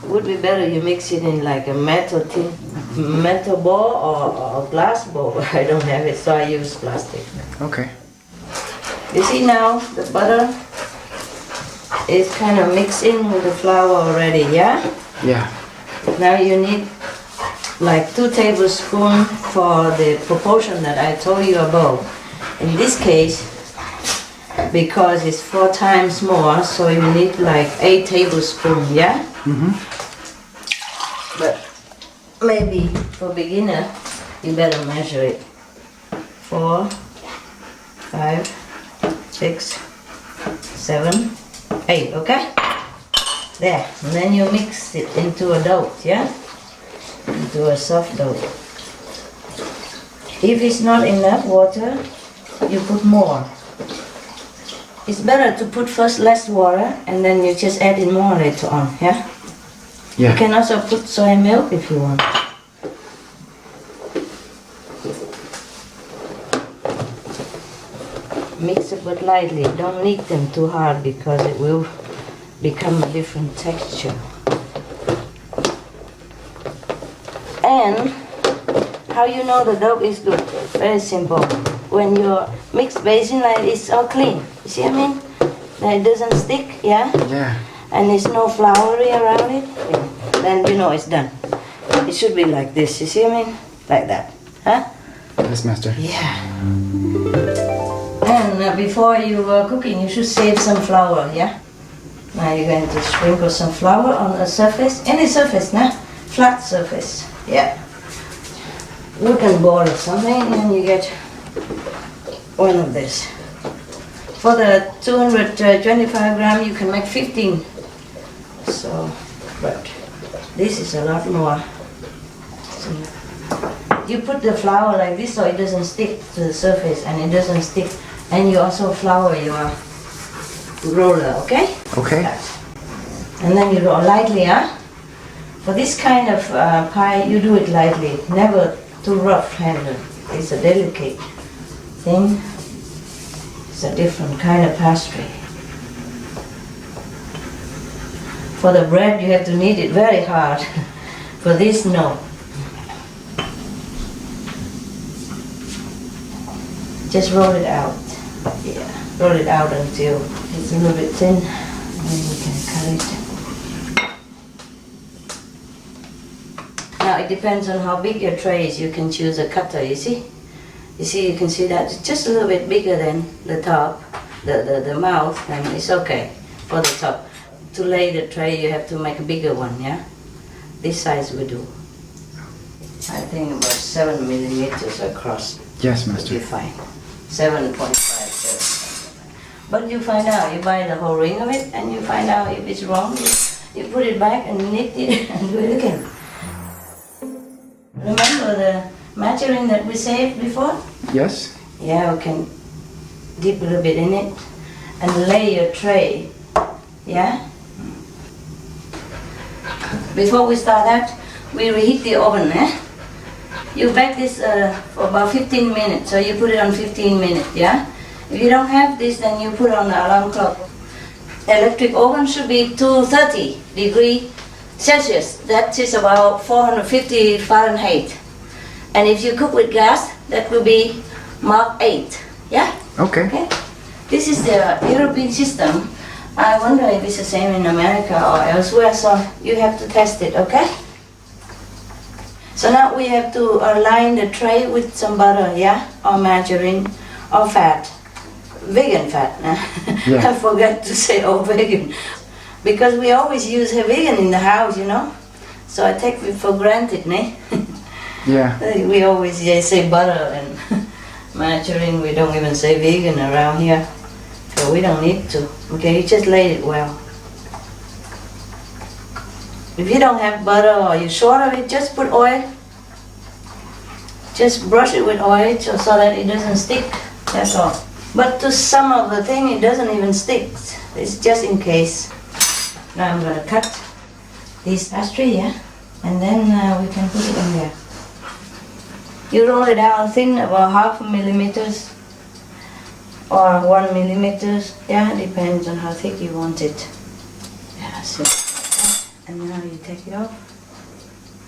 It would be better you mix it in like a metal bowl or glass bowl. I don't have it, so I use plastic. Okay. You see now the butter is kind of mixed in with the flour already, yeah? Yeah. Now you need like 2 tablespoons for the proportion that I told you above. In this case, because it's 4 times more, so you need like 8 tablespoons, yeah? Mm-hmm. But maybe for beginner, you better measure it. 4, 5, 6, 7, 8, okay? There, and then you mix it into a dough, yeah? Into a soft dough. If it's not enough water, you put more. It's better to put first less water and then you just add in more later on, yeah? Yeah. You can also put soy milk if you want. Mix it but lightly, don't knead them too hard because it will become a different texture. And how you know the dough is good? Very simple. When your mixed basin like it's all clean, you see what I mean? That it doesn't stick, yeah? Yeah. And there's no floury around it, then you know it's done. It should be like this, you see what I mean? Like that, huh? Yes, Master. Yeah. And before you are cooking, you should save some flour, yeah? Now you're going to sprinkle some flour on the surface, any surface, nah? Flat surface, yeah. Wooden board or something, and you get one of this. For the 225 gram, you can make 15. So, but this is a lot more. So you put the flour like this so it doesn't stick to the surface and it doesn't stick. And you also flour your roller, okay? Okay. And then you roll lightly, huh? For this kind of pie, you do it lightly, never too rough-handed. It's a delicate thing. It's a different kind of pastry. For the bread, you have to knead it very hard. For this, no. Just roll it out. Yeah, roll it out until it's a little bit thin, and then you can cut it. Now it depends on how big your tray is. You can choose a cutter, you see? You can see that it's just a little bit bigger than the top, the mouth, and it's okay for the top. To lay the tray, you have to make a bigger one, yeah? This size we do. I think about 7 millimeters across. Yes, Master. You'll be fine. 7.5. But you find out, you buy the whole ring of it, and you find out if it's wrong, you put it back and knit it and do it again. Remember the margarine that we saved before? Yes. Yeah, we can dip a little bit in it and lay your tray. Yeah? Before we start that, we reheat the oven, eh? You bake this for about 15 minutes, so you put it on 15 minutes, yeah? If you don't have this, then you put on the alarm clock. Electric oven should be 230 degrees Celsius. That is about 450 Fahrenheit. And if you cook with gas, that will be Mark 8, yeah? Okay. This is the European system. I wonder if it's the same in America or elsewhere, so you have to test it, okay? So now we have to line the tray with some butter, yeah? Or margarine or fat. Vegan fat. Yeah. I forgot to say vegan. Because we always use vegan in the house, you know? So I take it for granted, ne? Yeah. We always say butter and margarine. We don't even say vegan around here. So we don't need to. Okay, you just lay it well. If you don't have butter or you're short of it, just put oil. Just brush it with oil so that it doesn't stick. That's all. But to some of the thing, it doesn't even stick. It's just in case. Now I'm gonna cut this pastry, yeah? And then we can put it in there. You roll it out thin, about 0.5 millimeters or 1 millimeters. Yeah, depends on how thick you want it. Yeah, so. And now you take it off,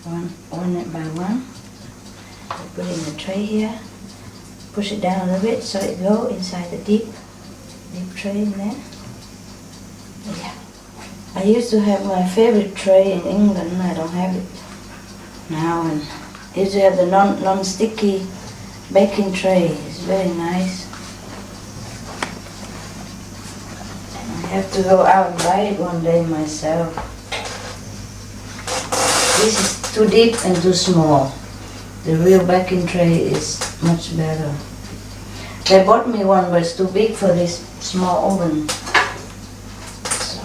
one by one. You put it in the tray here, push it down a little bit so it goes inside the dip. deep tray in there. Yeah. I used to have my favorite tray in England. I don't have it now. And I used to have the non-sticky baking tray. It's very nice. I have to go out and buy it one day myself. This is too deep and too small. The real baking tray is much better. They bought me one, but it's too big for this small oven. So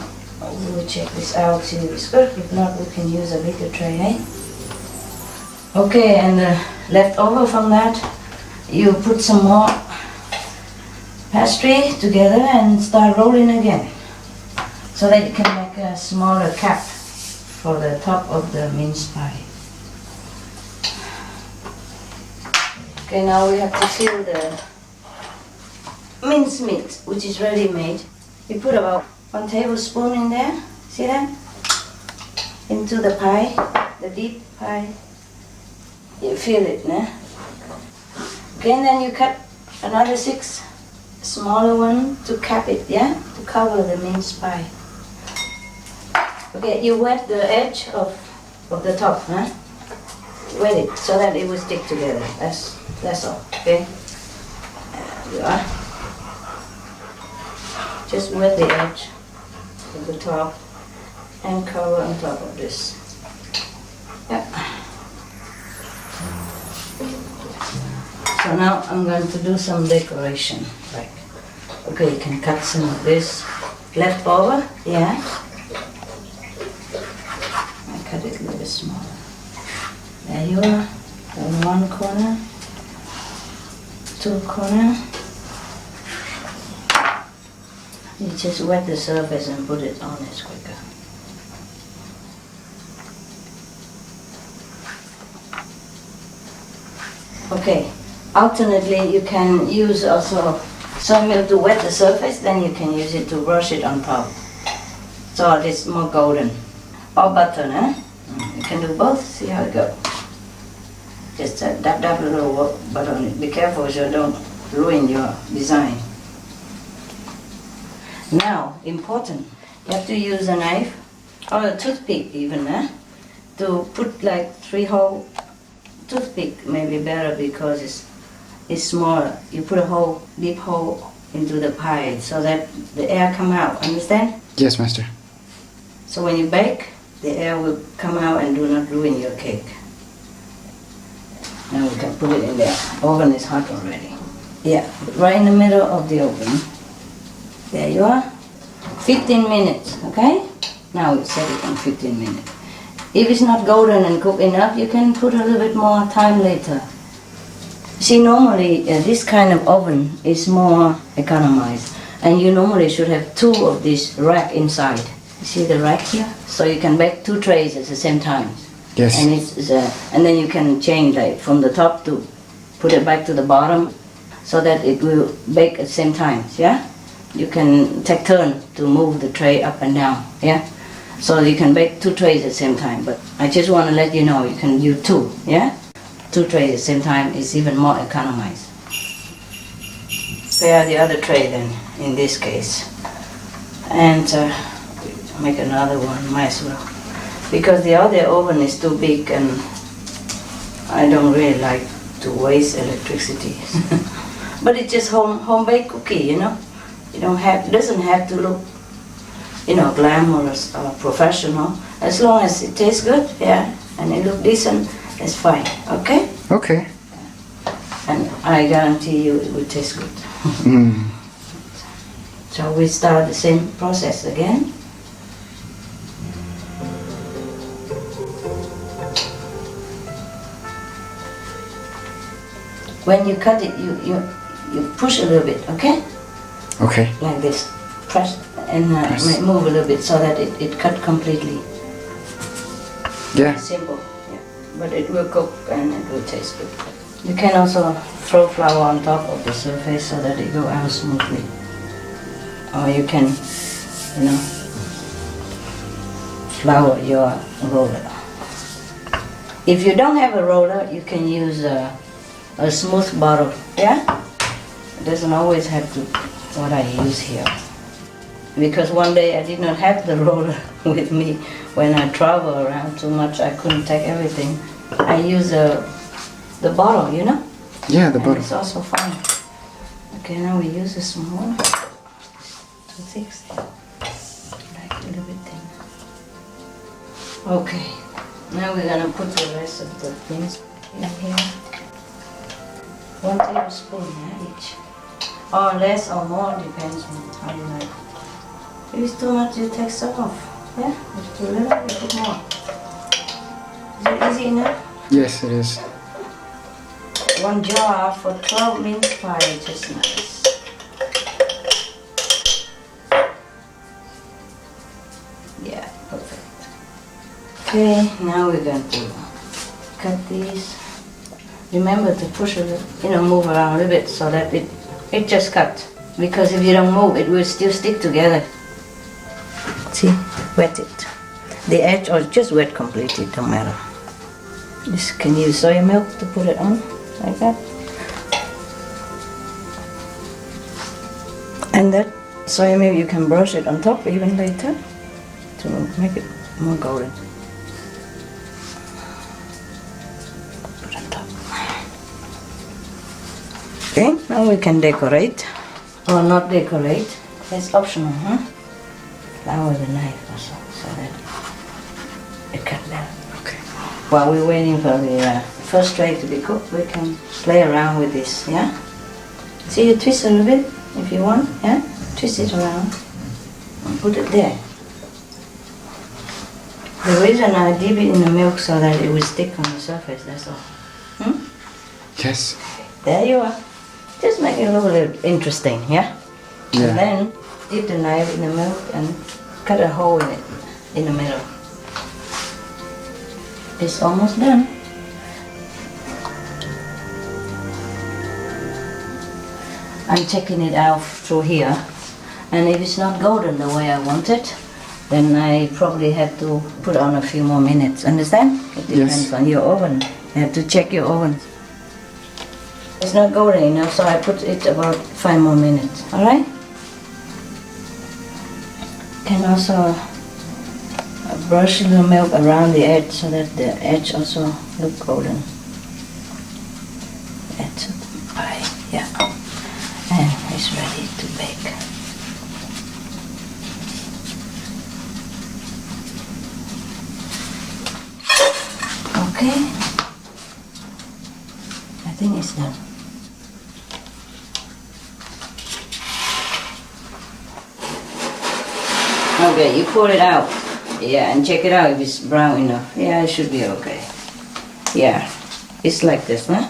we will check this out, see if it's good. If not, we can use a bigger tray, eh? Okay, and left over from that, you put some more pastry together and start rolling again, so that you can make a smaller cap for the top of the mince pie. Okay, now we have to fill the mince meat, which is ready made. You put about 1 tablespoon in there, see that? Into the pie, the deep pie. You fill it, né? Okay, and then you cut another 6 smaller one to cap it, yeah? To cover the mince pie. Okay, you wet the edge of the top, huh? Wet it so that it will stick together. That's all, okay? There you are. Just wet the edge of the top and cover on top of this. Yeah. So now I'm going to do some decoration. Like, okay, you can cut some of this left over, yeah. I cut it a little bit smaller. There you are, on one corner, 2 corners. You just wet the surface and put it on, it's quicker. Okay, alternately you can use also some milk to wet the surface, then you can use it to brush it on top. So it's more golden. Or butter, eh? You can do both, see how it goes. Just dab a little butter on it. Be careful so you don't ruin your design. Now, important, you have to use a knife, or a toothpick even, to put like 3-hole toothpick, maybe better because it's smaller. You put a deep hole into the pie so that the air come out, understand? Yes, Master. So when you bake, the air will come out and do not ruin your cake. Now we can put it in there. Oven is hot already. Yeah, right in the middle of the oven. There you are. 15 minutes, okay? Now we set it on 15 minutes. If it's not golden and cooked enough, you can put a little bit more time later. See, normally this kind of oven is more economized, and you normally should have 2 of these rack inside. You see the rack here? So you can bake 2 trays at the same time. Yes. And and then you can change like from the top to put it back to the bottom, so that it will bake at the same time. Yeah. You can take turn to move the tray up and down. Yeah. So you can bake 2 trays at the same time. But I just want to let you know you can use 2. Yeah. 2 trays at the same time is even more economized. Pair the other tray then in this case, and make another one. Might as well, because the other oven is too big and I don't really like to waste electricity. But it's just home baked cookie, you know. It doesn't have to look, glamorous or professional. As long as it tastes good, yeah, and it looks decent, it's fine. Okay? Okay. And I guarantee you it will taste good. So we start the same process again. When you cut it, you push a little bit, okay? Okay. Like this. Press and move a little bit so that it cut completely. Yeah. Simple, yeah. But it will cook and it will taste good. You can also throw flour on top of the surface so that it go out smoothly. Or you can, flour your roller. If you don't have a roller, you can use a smooth bottle, yeah? It doesn't always have to what I use here. Because one day I did not have the roller with me. When I travel around too much, I couldn't take everything. I use the bottle, you know? Yeah, the and bottle. it's also fine. Okay, now we use a small. Too thick. Like a little bit thin. Okay, now we're gonna put the rest of the things in here. 1 tablespoon each. Or less or more, depends on how you like. If it's too much, you take some off. Yeah? If it's too little, you put more. Is it easy enough? Yes, it is. 1 jar for 12 mince pie, just nice. Yeah, perfect. Okay, now we're going to cut these. Remember to push it, move around a little bit so that it just cuts. Because if you don't move, it will still stick together. See, wet it. The edge or just wet completely, don't matter. Just can use soy milk to put it on, like that. And that soy milk, you can brush it on top even later to make it more golden. Put on top. Okay, now we can decorate or not decorate. It's optional, huh? Flour the knife also, so that it cut down. Okay. While we're waiting for the first tray to be cooked, we can play around with this, yeah? See, you twist a little bit if you want, yeah? Twist it around and put it there. The reason I dip it in the milk so that it will stick on the surface, that's all. Yes. There you are. Just make it a little bit interesting, yeah? Yeah. And then dip the knife in the milk and cut a hole in it, in the middle. It's almost done. I'm checking it out through here, and if it's not golden the way I want it, then I probably have to put on a few more minutes. Understand? It depends on your oven. You have to check your oven. It's not golden enough, so I put it about 5 more minutes. All right? Can also brush the milk around the edge so that the edge also look golden. Edge of the pie, yeah. And it's ready to bake. Okay. I think it's done. Okay, you pour it out. Yeah, and check it out if it's brown enough. Yeah, it should be okay. Yeah, it's like this, huh?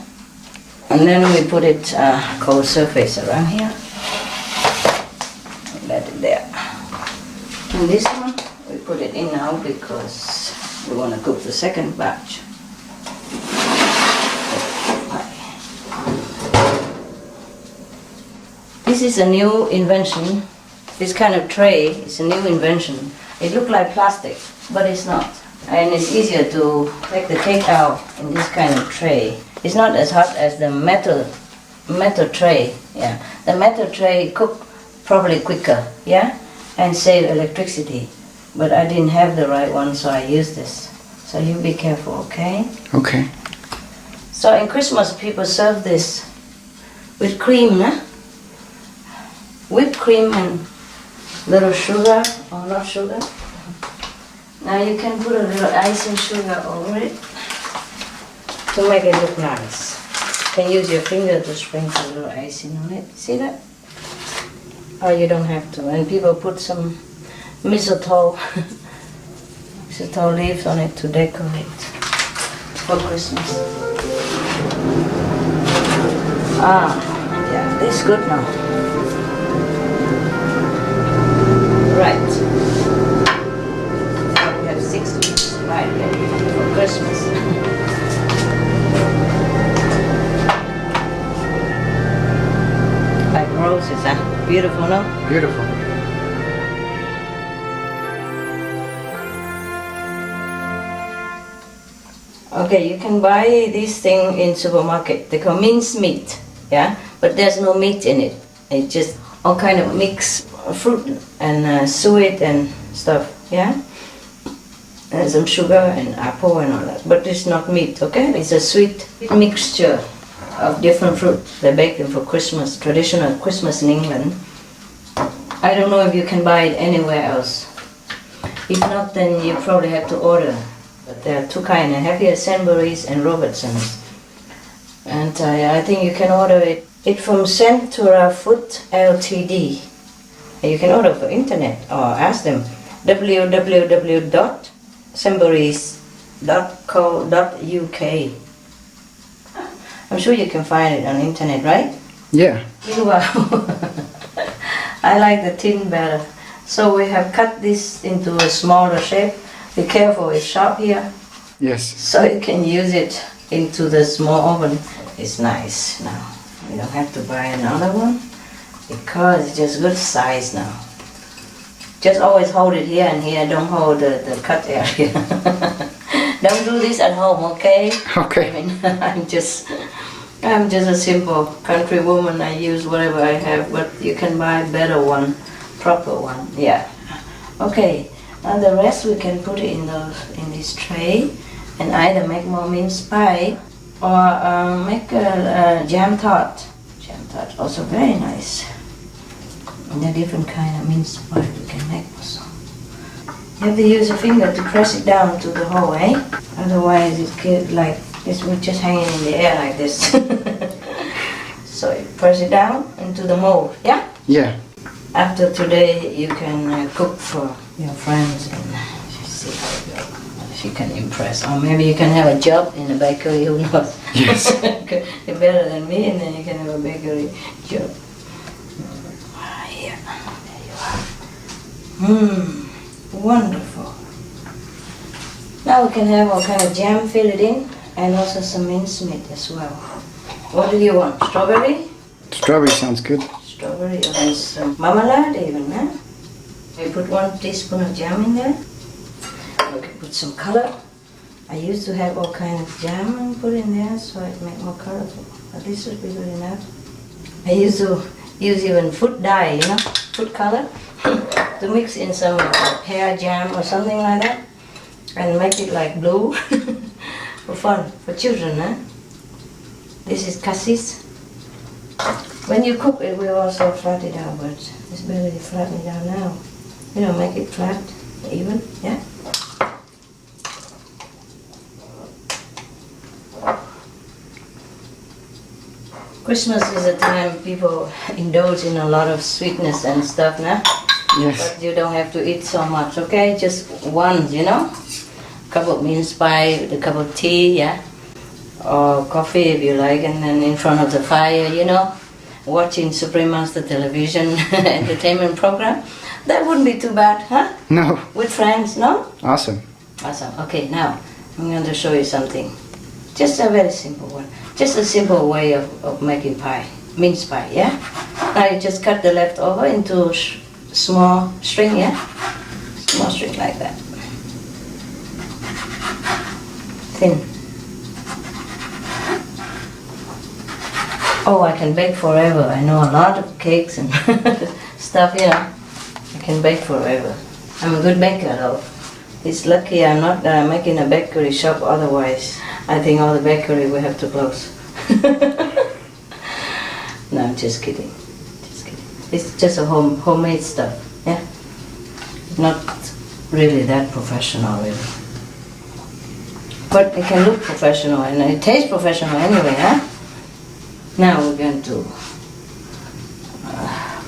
And then we put it cold surface around here. Let it there. And this one, we put it in now because we want to cook the second batch. This is a new invention. This kind of tray is a new invention. It looks like plastic, but it's not. And it's easier to take the cake out in this kind of tray. It's not as hot as the metal tray. Yeah, the metal tray cook probably quicker. Yeah, and save electricity. But I didn't have the right one, so I used this. So you be careful, okay? Okay. So in Christmas, people serve this with cream, huh? Whipped cream and little sugar or not sugar. Now you can put a little icing sugar over it to make it look nice. You can use your finger to sprinkle a little icing on it. See that? Or you don't have to. And people put some mistletoe leaves on it to decorate for Christmas. Yeah, this is good now. Right. We have 6 weeks right for Christmas. Like roses, huh? Beautiful, no? Beautiful. Okay, you can buy this thing in supermarket. They call minced meat, yeah? But there's no meat in it. It's just all kind of mixed fruit and sweet and stuff, yeah? And some sugar and apple and all that, but it's not meat, okay? It's a sweet mixture of different fruits. They bake them for Christmas, traditional Christmas in England. I don't know if you can buy it anywhere else. If not, then you probably have to order. But there are two kinds. I have here Sainsbury's and Robertson's. And I think you can order it from Centura Food Ltd. And you can order for internet or ask them www.sainsburys.co.uk. I'm sure you can find it on internet, right? Yeah. Wow. I like the tin better. So we have cut this into a smaller shape. Be careful, it's sharp here. Yes. So you can use it into the small oven. It's nice now. You don't have to buy another one because it's just good size now. Just always hold it here and here, don't hold the cut area. Don't do this at home, okay? Okay. I mean, I'm just a simple country woman. I use whatever I have, but you can buy a better one, proper one. Yeah. Okay. Now the rest we can put it in this tray, and either make more mince pie or make a jam tart. Jam tart also very nice. And a different kind of mince pie we can make also. You have to use a finger to press it down to the hole, eh? Otherwise it could like this would just hanging in the air like this. So you press it down into the mold, yeah? Yeah. After today you can cook for your friends and see how it goes. If you can impress. Or maybe you can have a job in a bakery, who knows? Yes. You're better than me, and then you can have a bakery job. Here, there you are. Wonderful. Now we can have all kind of jam, fill it in, and also some mincemeat as well. What do you want? Strawberry? Strawberry sounds good. Strawberry or some marmalade even, huh? We put 1 teaspoon of jam in there. We can put some color. I used to have all kind of jam and put in there so it make more colorful. But this would be good enough. I used to use even food dye, you know, food color, to mix in some pear jam or something like that, and make it like blue for fun, for children, huh? This is cassis. When you cook it, we also flat it out, but it's better to flatten it out now. You know, make it flat, even, yeah? Christmas is a time people indulge in a lot of sweetness and stuff, nah? Yes. But you don't have to eat so much, okay? Just one, you know? A cup of mince pie, a cup of tea, yeah? Or coffee if you like, and then in front of the fire, you know? Watching Supreme Master Television entertainment program. That wouldn't be too bad, huh? No. With friends, no? Awesome. Awesome. Okay, now I'm going to show you something. Just a very simple one. Just a simple way of making pie, mince pie, yeah? Now you just cut the leftover into small string, yeah? Small string like that. Thin. Oh, I can bake forever. I know a lot of cakes and stuff, you know. I can bake forever. I'm a good baker though. It's lucky I'm not making a bakery shop, otherwise I think all the bakery will have to close. No, I'm just kidding. Just kidding. It's just a homemade stuff, yeah? Not really that professional, really. But it can look professional and it tastes professional anyway, huh? Now we're going to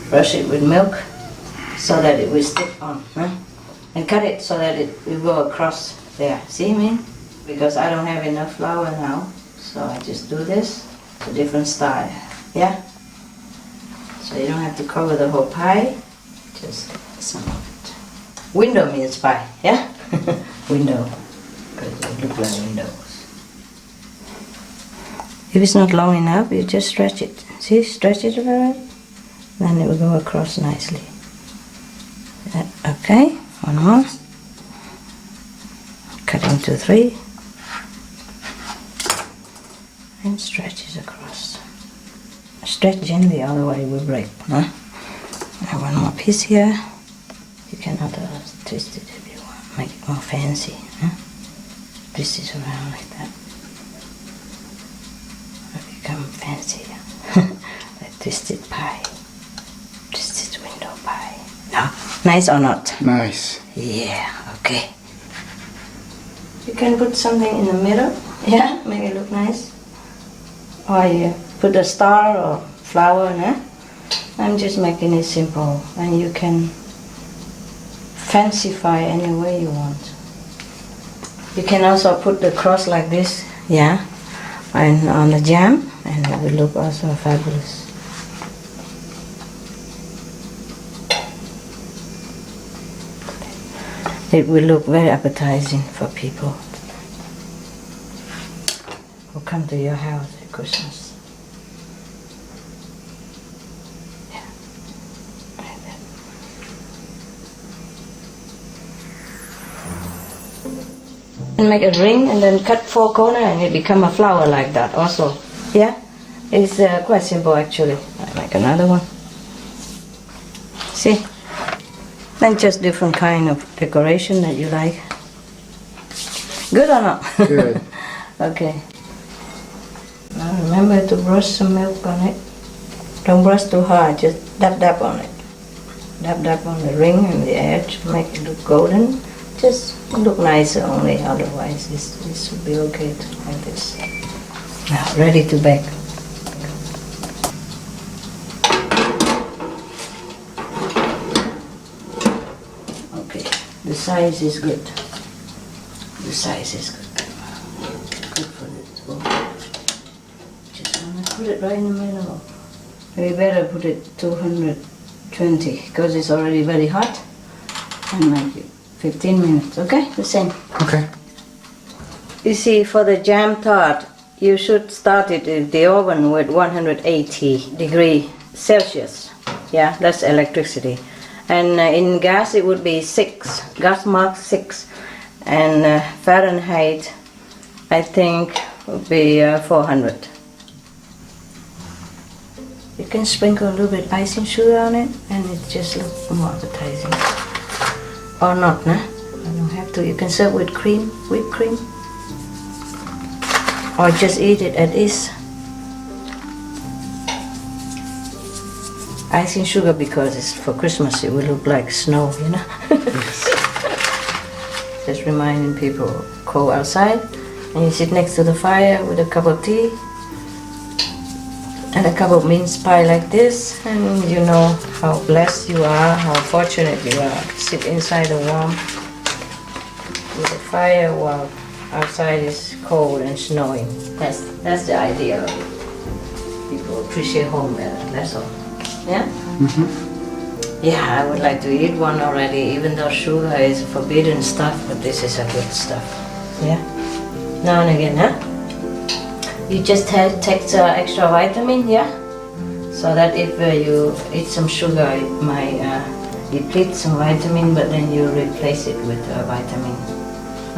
brush it with milk so that it will stick on, huh? And cut it so that it will go across there. See me? Because I don't have enough flour now, so I just do this. It's a different style, yeah? So you don't have to cover the whole pie, just some of it. Window means pie, yeah? Window, because they look like windows. If it's not long enough, you just stretch it. See, stretch it a bit, then it will go across nicely. Okay, one more. Cut into 3 and stretch it across. Stretch gently, otherwise it will break. Huh? have one more piece here. You can twist it if you want, make it more fancy. Huh? Twist it around like that. It'll become fancy. Like twisted pie. Twisted window pie. No, nice or not? Nice. Yeah, okay. You can put something in the middle, yeah, make it look nice. Or you put a star or flower, yeah? I'm just making it simple, and you can fancify any way you want. You can also put the cross like this, yeah, and on the jam, and it will look also fabulous. It will look very appetizing for people who come to your house at Christmas. Yeah, like that. And make a ring and then cut 4 corners and it become a flower like that also. Yeah, it's quite simple actually. I make another one. See? Then just different kind of decoration that you like. Good or not? Good. Okay. Now remember to brush some milk on it. Don't brush too hard, just dab on it. Dab on the ring and the edge, make it look golden. Just look nicer only, otherwise this will be okay like this. Now ready to bake. The size is good. The size is good. Good for this bowl. Just want to put it right in the middle. We better put it 220 because it's already very hot. And make it 15 minutes, okay? The same. Okay. You see, for the jam tart, you should start it in the oven with 180 degrees Celsius. Yeah, that's electricity. And in gas it would be 6, gas mark 6, and Fahrenheit I think would be 400. You can sprinkle a little bit icing sugar on it and it just looks more appetizing. Or not, nah? You don't have to. You can serve with cream, whipped cream. Or just eat it as is. Icing sugar because it's for Christmas, it will look like snow, you know. Just reminding people, cold outside, and you sit next to the fire with a cup of tea and a cup of mince pie like this, and you know how blessed you are, how fortunate you are to sit inside the warm with a fire while outside is cold and snowing. That's the idea of it. People appreciate home better, that's all. Yeah? Mm-hmm. Yeah, I would like to eat one already, even though sugar is forbidden stuff, but this is a good stuff. Yeah? Now and again, huh? You just take extra vitamin, yeah? So that if you eat some sugar, it might deplete some vitamin, but then you replace it with vitamin.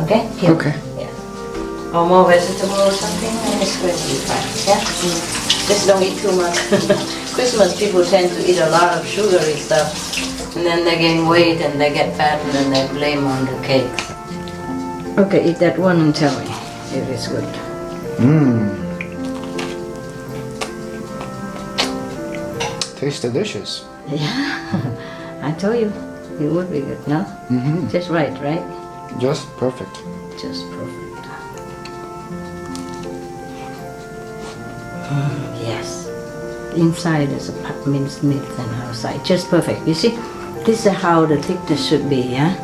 Okay? Here. Okay. Yeah. Or more vegetable or something, and it's going to be fine. Yeah? Just don't eat too much. Christmas people tend to eat a lot of sugary stuff, and then they gain weight and they get fat, and then they blame on the cakes. Okay, eat that one and tell me if it's good. Mmm. Tastes delicious. Yeah, I told you it would be good, no? Mm-hmm. Just right? Just perfect. Just perfect. Yes. Inside is a minced meat and outside just perfect. You see, this is how the thickness should be, yeah?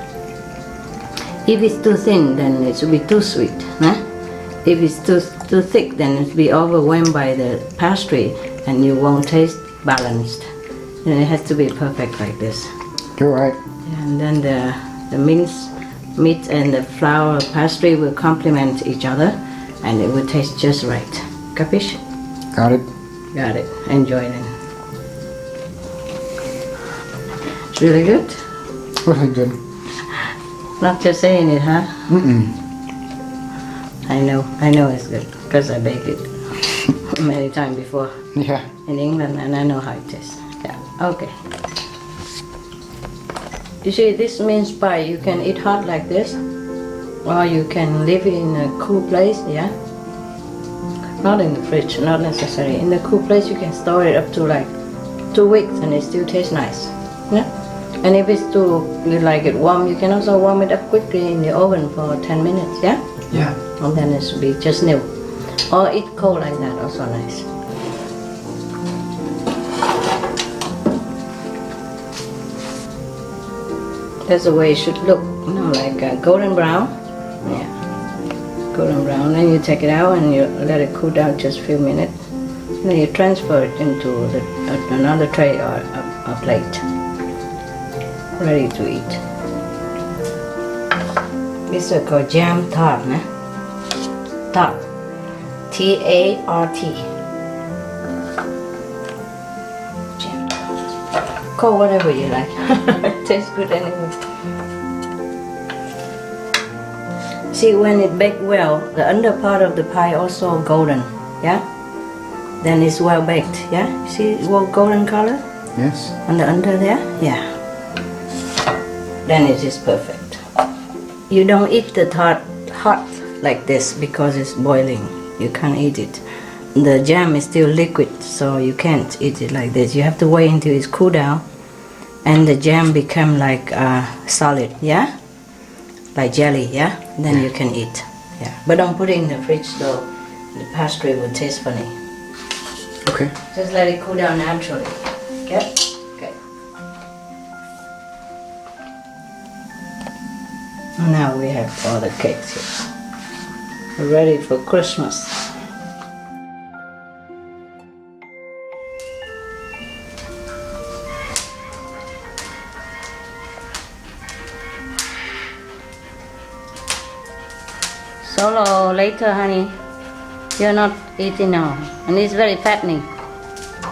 If it's too thin, then it should be too sweet, huh? If it's too thick, then it'll be overwhelmed by the pastry and you won't taste balanced. And it has to be perfect like this. You're right. And then the minced meat and the flour pastry will complement each other and it will taste just right. Capiche? Got it. Got it. Enjoy it. It's really good. Really good. Not just saying it, huh? Mm-mm. I know it's good because I baked it many times before. Yeah. In England, and I know how it tastes. Yeah. Okay. You see, this mince pie, you can eat hot like this, or you can leave it in a cool place, yeah? Not in the fridge, not necessary. In the cool place, you can store it up to like 2 weeks and it still tastes nice, yeah? And if it's too, you like it warm, you can also warm it up quickly in the oven for 10 minutes, yeah? Yeah. And then it should be just new. Or eat cold like that, also nice. That's the way it should look, you know, like golden brown. Yeah, golden brown. Then you take it out and you let it cool down just a few minutes. Then you transfer it into another tray or a plate, ready to eat. This is called jam tart, né? Tart. T-A-R-T. Jam tart. Call whatever you like. It tastes good anyway. See, when it baked well, the under part of the pie also golden, yeah? Then it's well baked, yeah? See what golden color? Yes. On the under there? Yeah. Then it is perfect. You don't eat the tart hot like this because it's boiling. You can't eat it. The jam is still liquid, so you can't eat it like this. You have to wait until it's cooled down and the jam become like solid, yeah? Like jelly, yeah? Then you can eat, yeah. But don't put it in the fridge though. The pastry will taste funny. Okay. Just let it cool down naturally, okay? Okay. Now we have all the cakes here. We're ready for Christmas. Solo, later, honey. You're not eating now. And it's very fattening.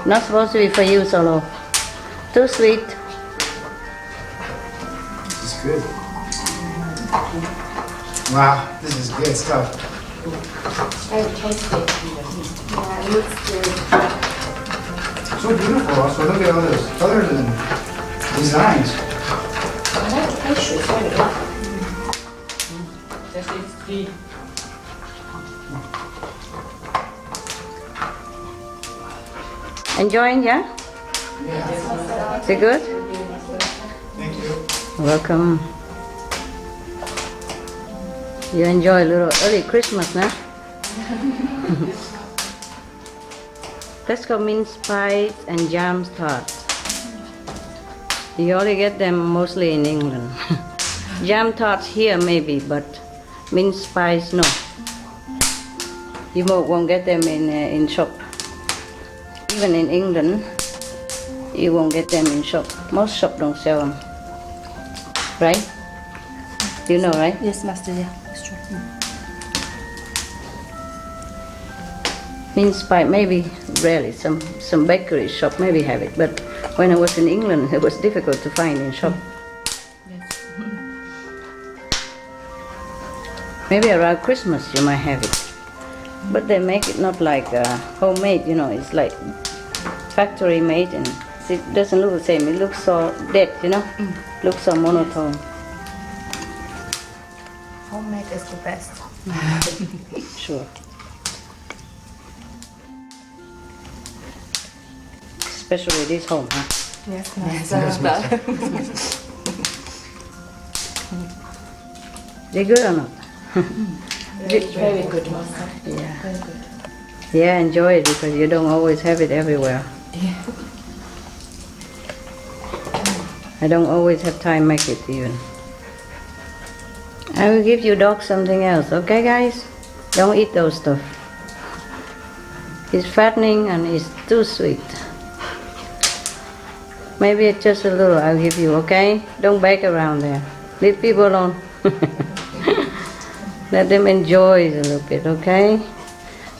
Not supposed to be for you, Solo. Too sweet. This is good. Wow, this is good stuff. Very tasty. Yeah, it looks good. So beautiful. Also, look at all those colors and designs. I like the pastry, it's very good. Enjoying, yeah? Yeah. Is it good? Thank you. Welcome. You enjoy a little early Christmas, now? Let's go mince pies and jam tarts. You only get them mostly in England. Jam tarts here maybe, but mince pies no. You won't get them in shop. Even in England, you won't get them in shop. Most shops don't sell them. Right? You know, right? Yes, Master, yeah, that's true. Mince pie, maybe rarely. Some bakery shop maybe have it, but when I was in England, it was difficult to find in shop. Yes. Maybe around Christmas you might have it. But they make it not like homemade, you know, it's like factory made and it doesn't look the same. It looks so dead, you know, looks so monotone. Homemade is the best. Sure. Especially this home, huh? Yes, Yes, Master. They good or not? Very good, Master. Yeah. Very good. Yeah, enjoy it because you don't always have it everywhere. Yeah. I don't always have time make it even. I will give you dog something else, okay guys? Don't eat those stuff. It's fattening and it's too sweet. Maybe it's just a little I'll give you, okay? Don't bake around there. Leave people alone. Let them enjoy it a little bit, okay?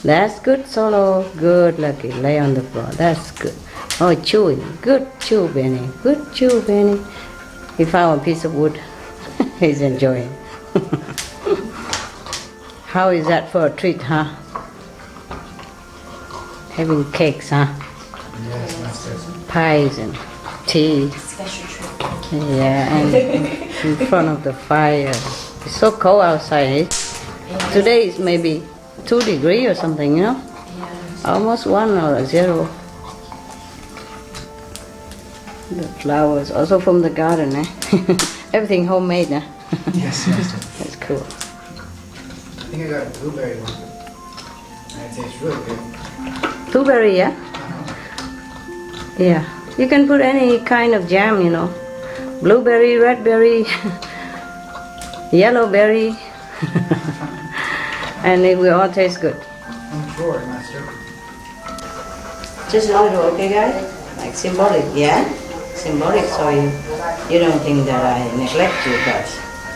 That's good, Solo. Good, Lucky. Lay on the floor. That's good. Oh, chewing. Good chew, Benny. Good chew, Benny. He found a piece of wood. He's enjoying. How is that for a treat, huh? Having cakes, huh? Yes, Master. Pies and tea. Special treat. Yeah, and in front of the fire. It's so cold outside. Today is maybe 2 degrees or something, you know? Almost 1 or 0. The flowers, also from the garden, eh? Everything homemade, eh? Yes, That's cool. I think I got a blueberry one. And it tastes really good. Blueberry, yeah? Yeah. You can put any kind of jam, you know. Blueberry, red berry, yellow berry. And it will all taste good. I'm sure, Master. Just a little, okay, guys? Like symbolic, yeah? Symbolic, so you don't think that I neglect you, but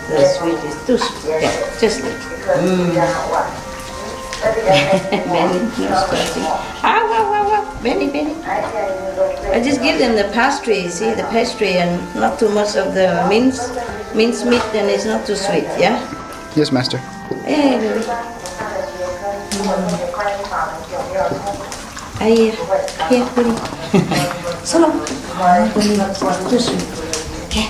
the sweet is too sweet. Yeah, just like. Benny, no scratching. Benny. I just give them the pastry, see, the pastry, and not too much of the mince meat, and it's not too sweet, yeah? Yes, Master. Hey, baby. Here, buddy. So long. Too sweet. Okay.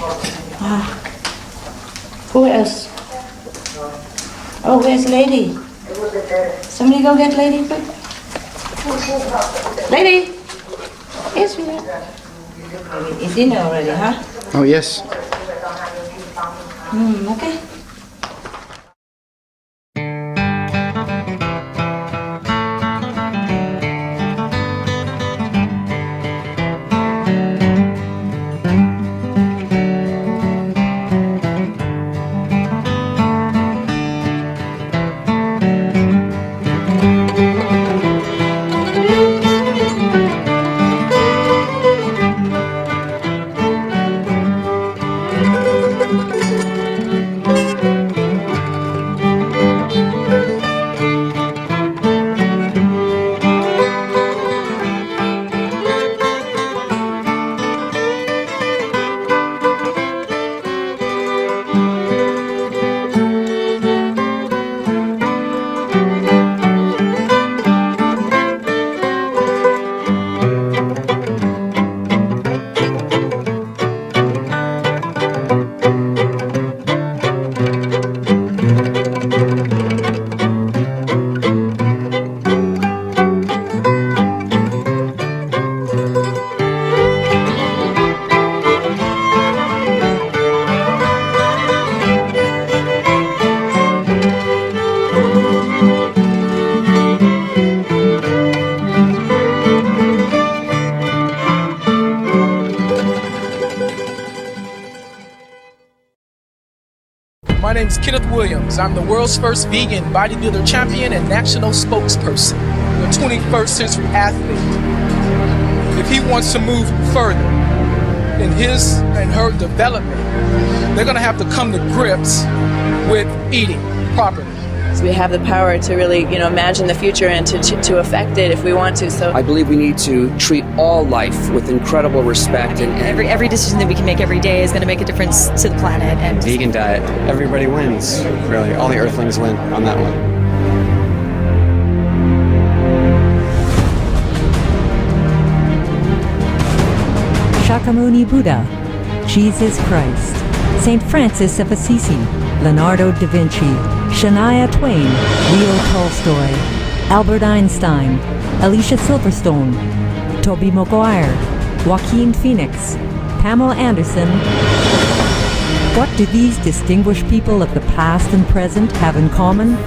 Who else? Oh, where's Lady? Somebody go get Lady quick. Lady! Yes, we are. Maybe eat dinner already, huh? Oh, yes. Okay. My name is Kenneth Williams. I'm the world's first vegan bodybuilder champion and national spokesperson. The 21st century athlete. If he wants to move further in his and her development, they're going to have to come to grips with eating properly. So we have the power to really, imagine the future and to affect it if we want to. So I believe we need to treat all life with incredible respect. And every decision that we can make every day is going to make a difference to the planet. And vegan diet, everybody wins. Really, all the Earthlings win on that one. Shakyamuni Buddha, Jesus Christ, St. Francis of Assisi, Leonardo da Vinci, Shania Twain, Leo Tolstoy, Albert Einstein, Alicia Silverstone, Tobey Maguire, Joaquin Phoenix, Pamela Anderson. What do these distinguished people of the past and present have in common?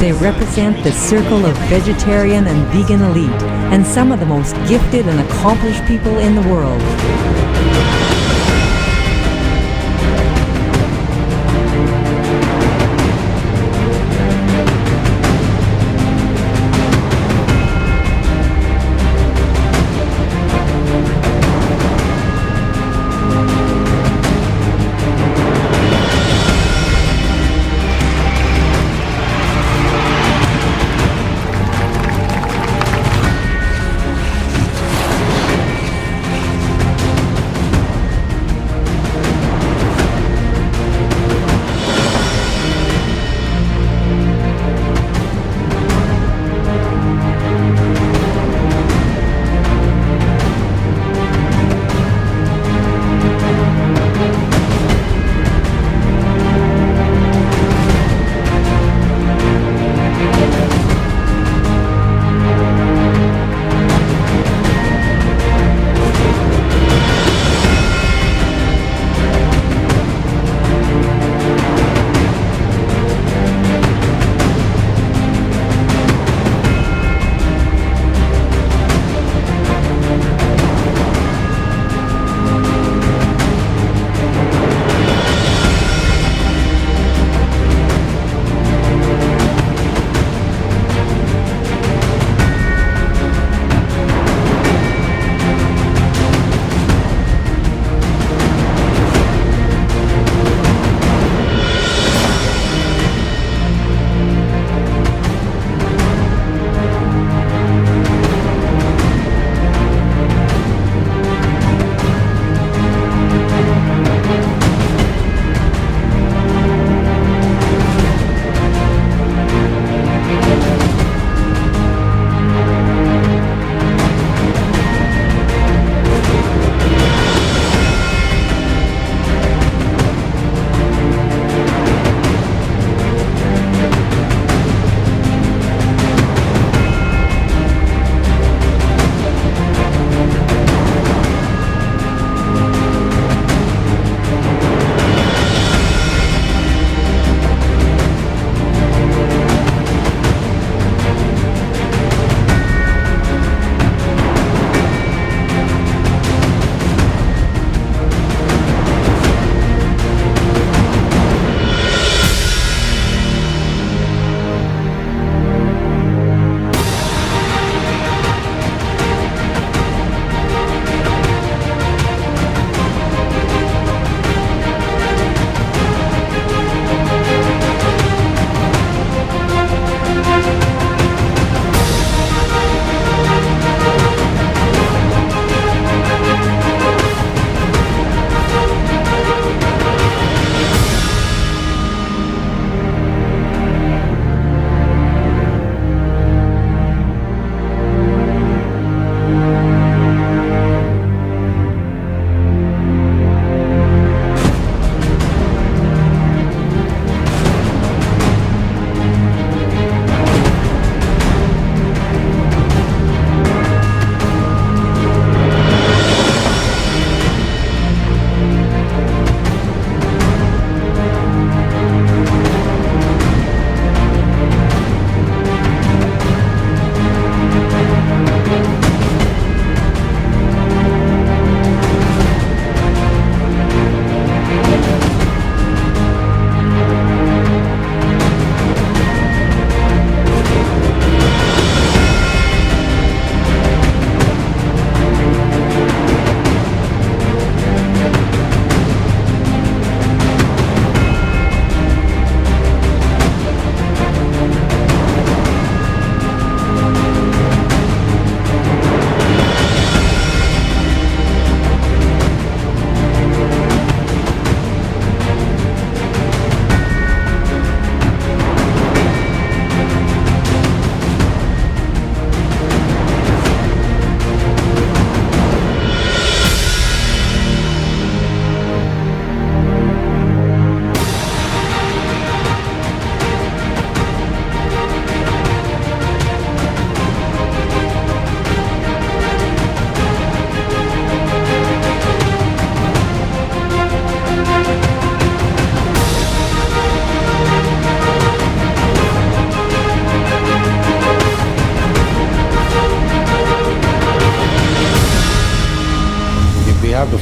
They represent the circle of vegetarian and vegan elite and some of the most gifted and accomplished people in the world.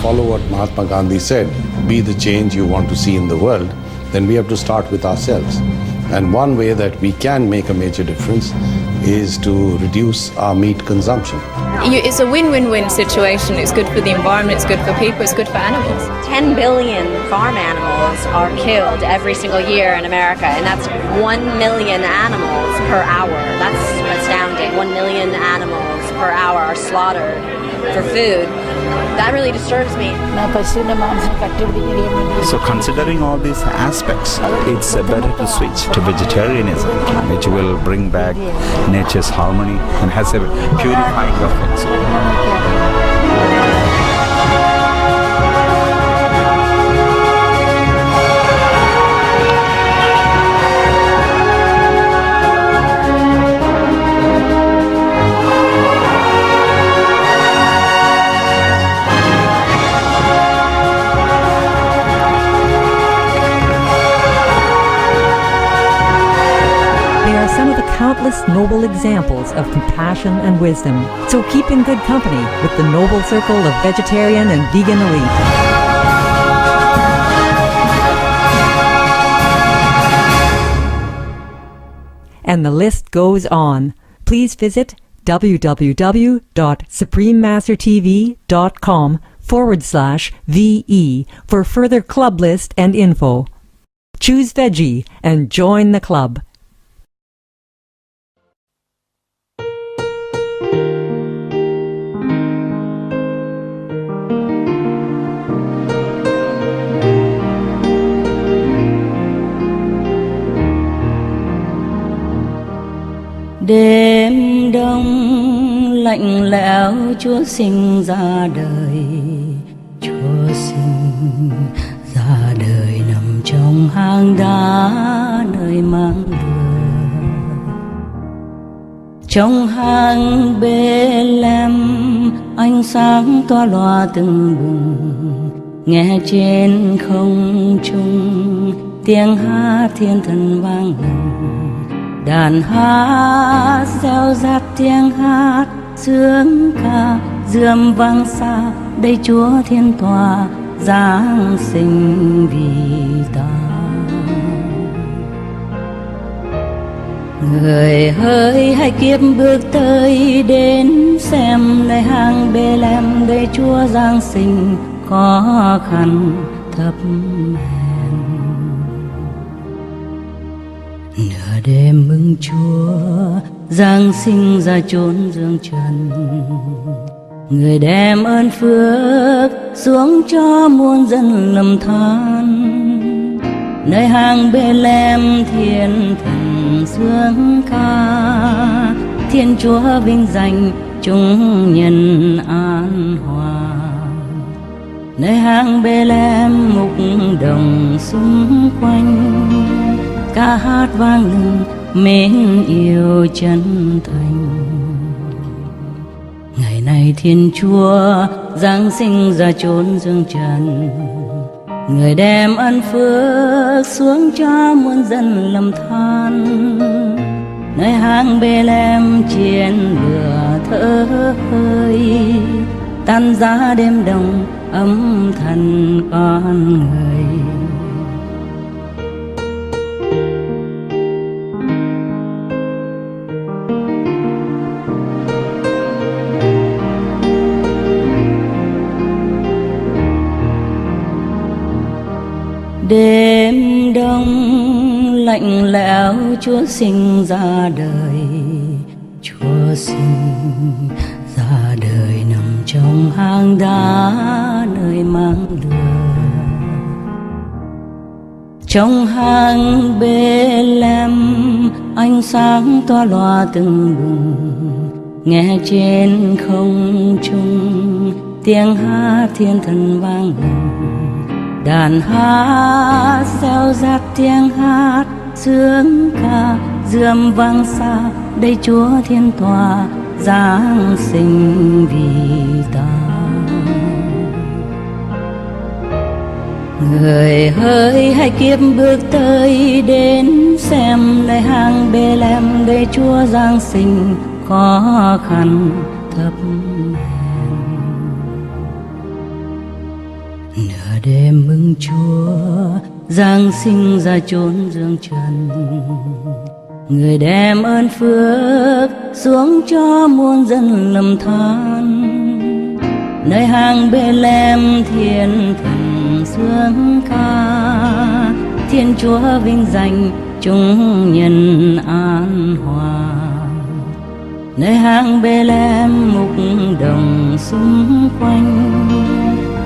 follow what Mahatma Gandhi said, be the change you want to see in the world, then we have to start with ourselves. And one way that we can make a major difference is to reduce our meat consumption. It's a win-win-win situation. It's good for the environment, it's good for people, it's good for animals. 10 billion farm animals are killed every single year in America, and that's 1 million animals per hour. That's astounding. 1 million animals per hour are slaughtered for food. That really disturbs me. So considering all these aspects, it's better to switch to vegetarianism, which will bring back nature's harmony and has a purifying effect. Some of the countless noble examples of compassion and wisdom. So keep in good company with the noble circle of vegetarian and vegan elite. And the list goes on. Please visit www.suprememastertv.com/VE for further club list and info. Choose veggie and join the club. Đêm đông lạnh lẽo, Chúa sinh ra đời. Chúa sinh ra đời nằm trong hang đá nơi mang lửa. Trong hang Bê-lem, ánh sáng tỏa loa từng bừng, nghe trên không trung tiếng hát thiên thần vang lừng. Đàn hát reo rắt tiếng hát sướng ca, rượm vang xa đây Chúa thiên tòa giáng sinh vì ta. Người hỡi hãy kiếp bước tới đến xem nơi hang Bê-lem đây Chúa giáng sinh khó khăn thấp hèn. Nửa đêm mừng Chúa giáng sinh ra chốn dương trần, người đem ơn phước xuống cho muôn dân lầm than. Nơi hang Bê-lem thiên thần sướng ca, Thiên Chúa vinh danh chúng nhân an hòa. Nơi hang Bê-lem mục đồng xung quanh, ca hát vang lừng mến yêu chân thành. Ngày này Thiên Chúa giáng sinh ra chốn dương trần, người đem ân phước xuống cho muôn dân lầm than. Nơi hang Bê-lem chiến lửa thở hơi, tan giá đêm đông âm thần con người. Đêm đông lạnh lẽo, Chúa sinh ra đời. Chúa sinh ra đời nằm trong hang đá nơi mang lửa. Trong hang Bê-lem ánh sáng tỏa loa từng bừng, nghe trên không trung tiếng hát thiên thần vang lừng. Đàn hát reo rắt tiếng hát sướng ca, rượm vang xa đây Chúa thiên tòa giáng sinh vì ta. Người hỡi hãy kiếp bước tới đến xem nơi hang Bê-lem đây Chúa giáng sinh khó khăn thấp hèn. để mừng Chúa Giáng sinh ra chốn dương trần. Người đem ơn phước xuống cho muôn dân lầm than. Nơi hang Bê-lem thiên thần sướng ca, Thiên Chúa vinh danh chúng nhân an hòa. Nơi hang Bê-lem mục đồng xung quanh,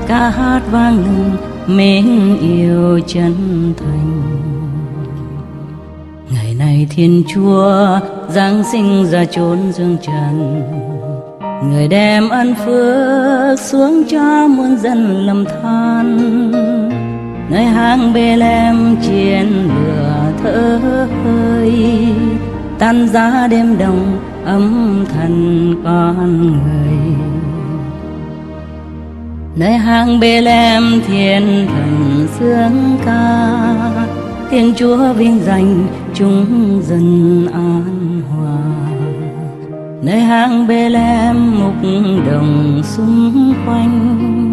ca hát vang lên mến yêu chân thành. Ngày này Thiên Chúa Giáng sinh ra chốn dương trần. Người đem ân phước xuống cho muôn dân lầm than. Nơi hang Bê-lem chiến lửa thở hơi, tan giá đêm đông ấm thần con người. Nơi hang Bê-lem thiên thần sướng ca, Thiên Chúa vinh danh chúng dân an hòa. Nơi hang Bê-lem mục đồng xung quanh,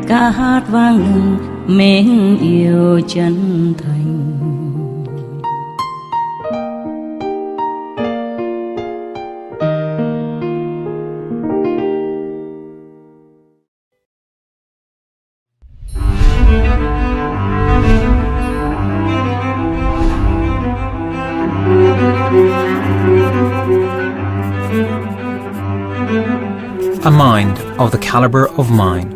ca hát vang lên mến yêu chân thành. A mind of the caliber of mine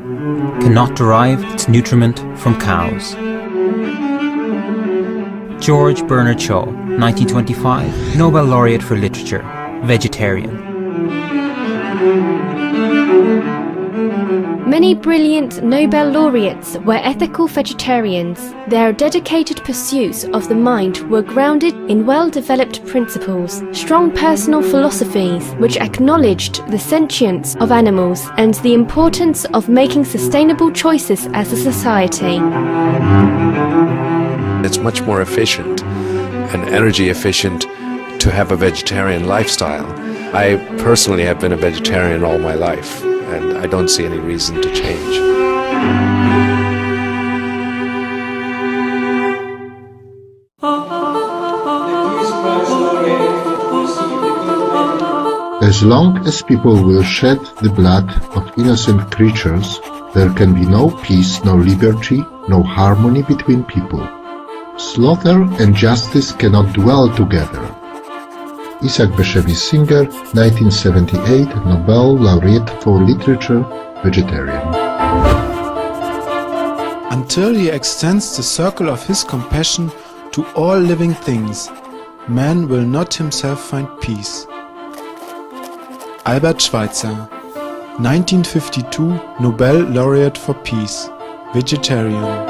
cannot derive its nutriment from cows. George Bernard Shaw, 1925, Nobel Laureate for Literature, vegetarian. Many brilliant Nobel laureates were ethical vegetarians. Their dedicated pursuits of the mind were grounded in well-developed principles, strong personal philosophies which acknowledged the sentience of animals and the importance of making sustainable choices as a society. It's much more efficient and energy efficient to have a vegetarian lifestyle. I personally have been a vegetarian all my life, and I don't see any reason to change. As long as people will shed the blood of innocent creatures, there can be no peace, no liberty, no harmony between people. Slaughter and justice cannot dwell together. Isaac Bashevis Singer, 1978, Nobel Laureate for Literature, vegetarian. Until he extends the circle of his compassion to all living things, man will not himself find peace. Albert Schweitzer, 1952, Nobel Laureate for Peace, vegetarian.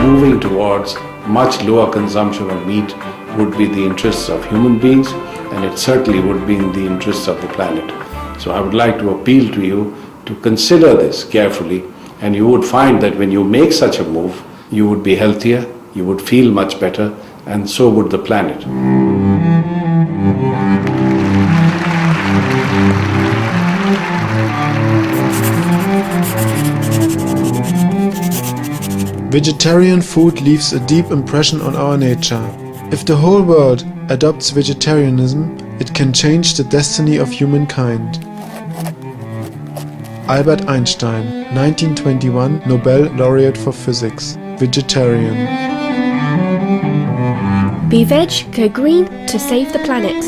Moving towards much lower consumption of meat would be the interests of human beings, and it certainly would be in the interests of the planet. So I would like to appeal to you to consider this carefully, and you would find that when you make such a move, you would be healthier, you would feel much better, and so would the planet. Vegetarian food leaves a deep impression on our nature. If the whole world adopts vegetarianism, it can change the destiny of humankind. Albert Einstein, 1921, Nobel Laureate for Physics, vegetarian. Be veg, go green to save the planet.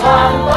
One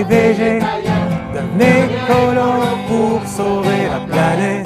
dirigé d'un écolo pour sauver la planète.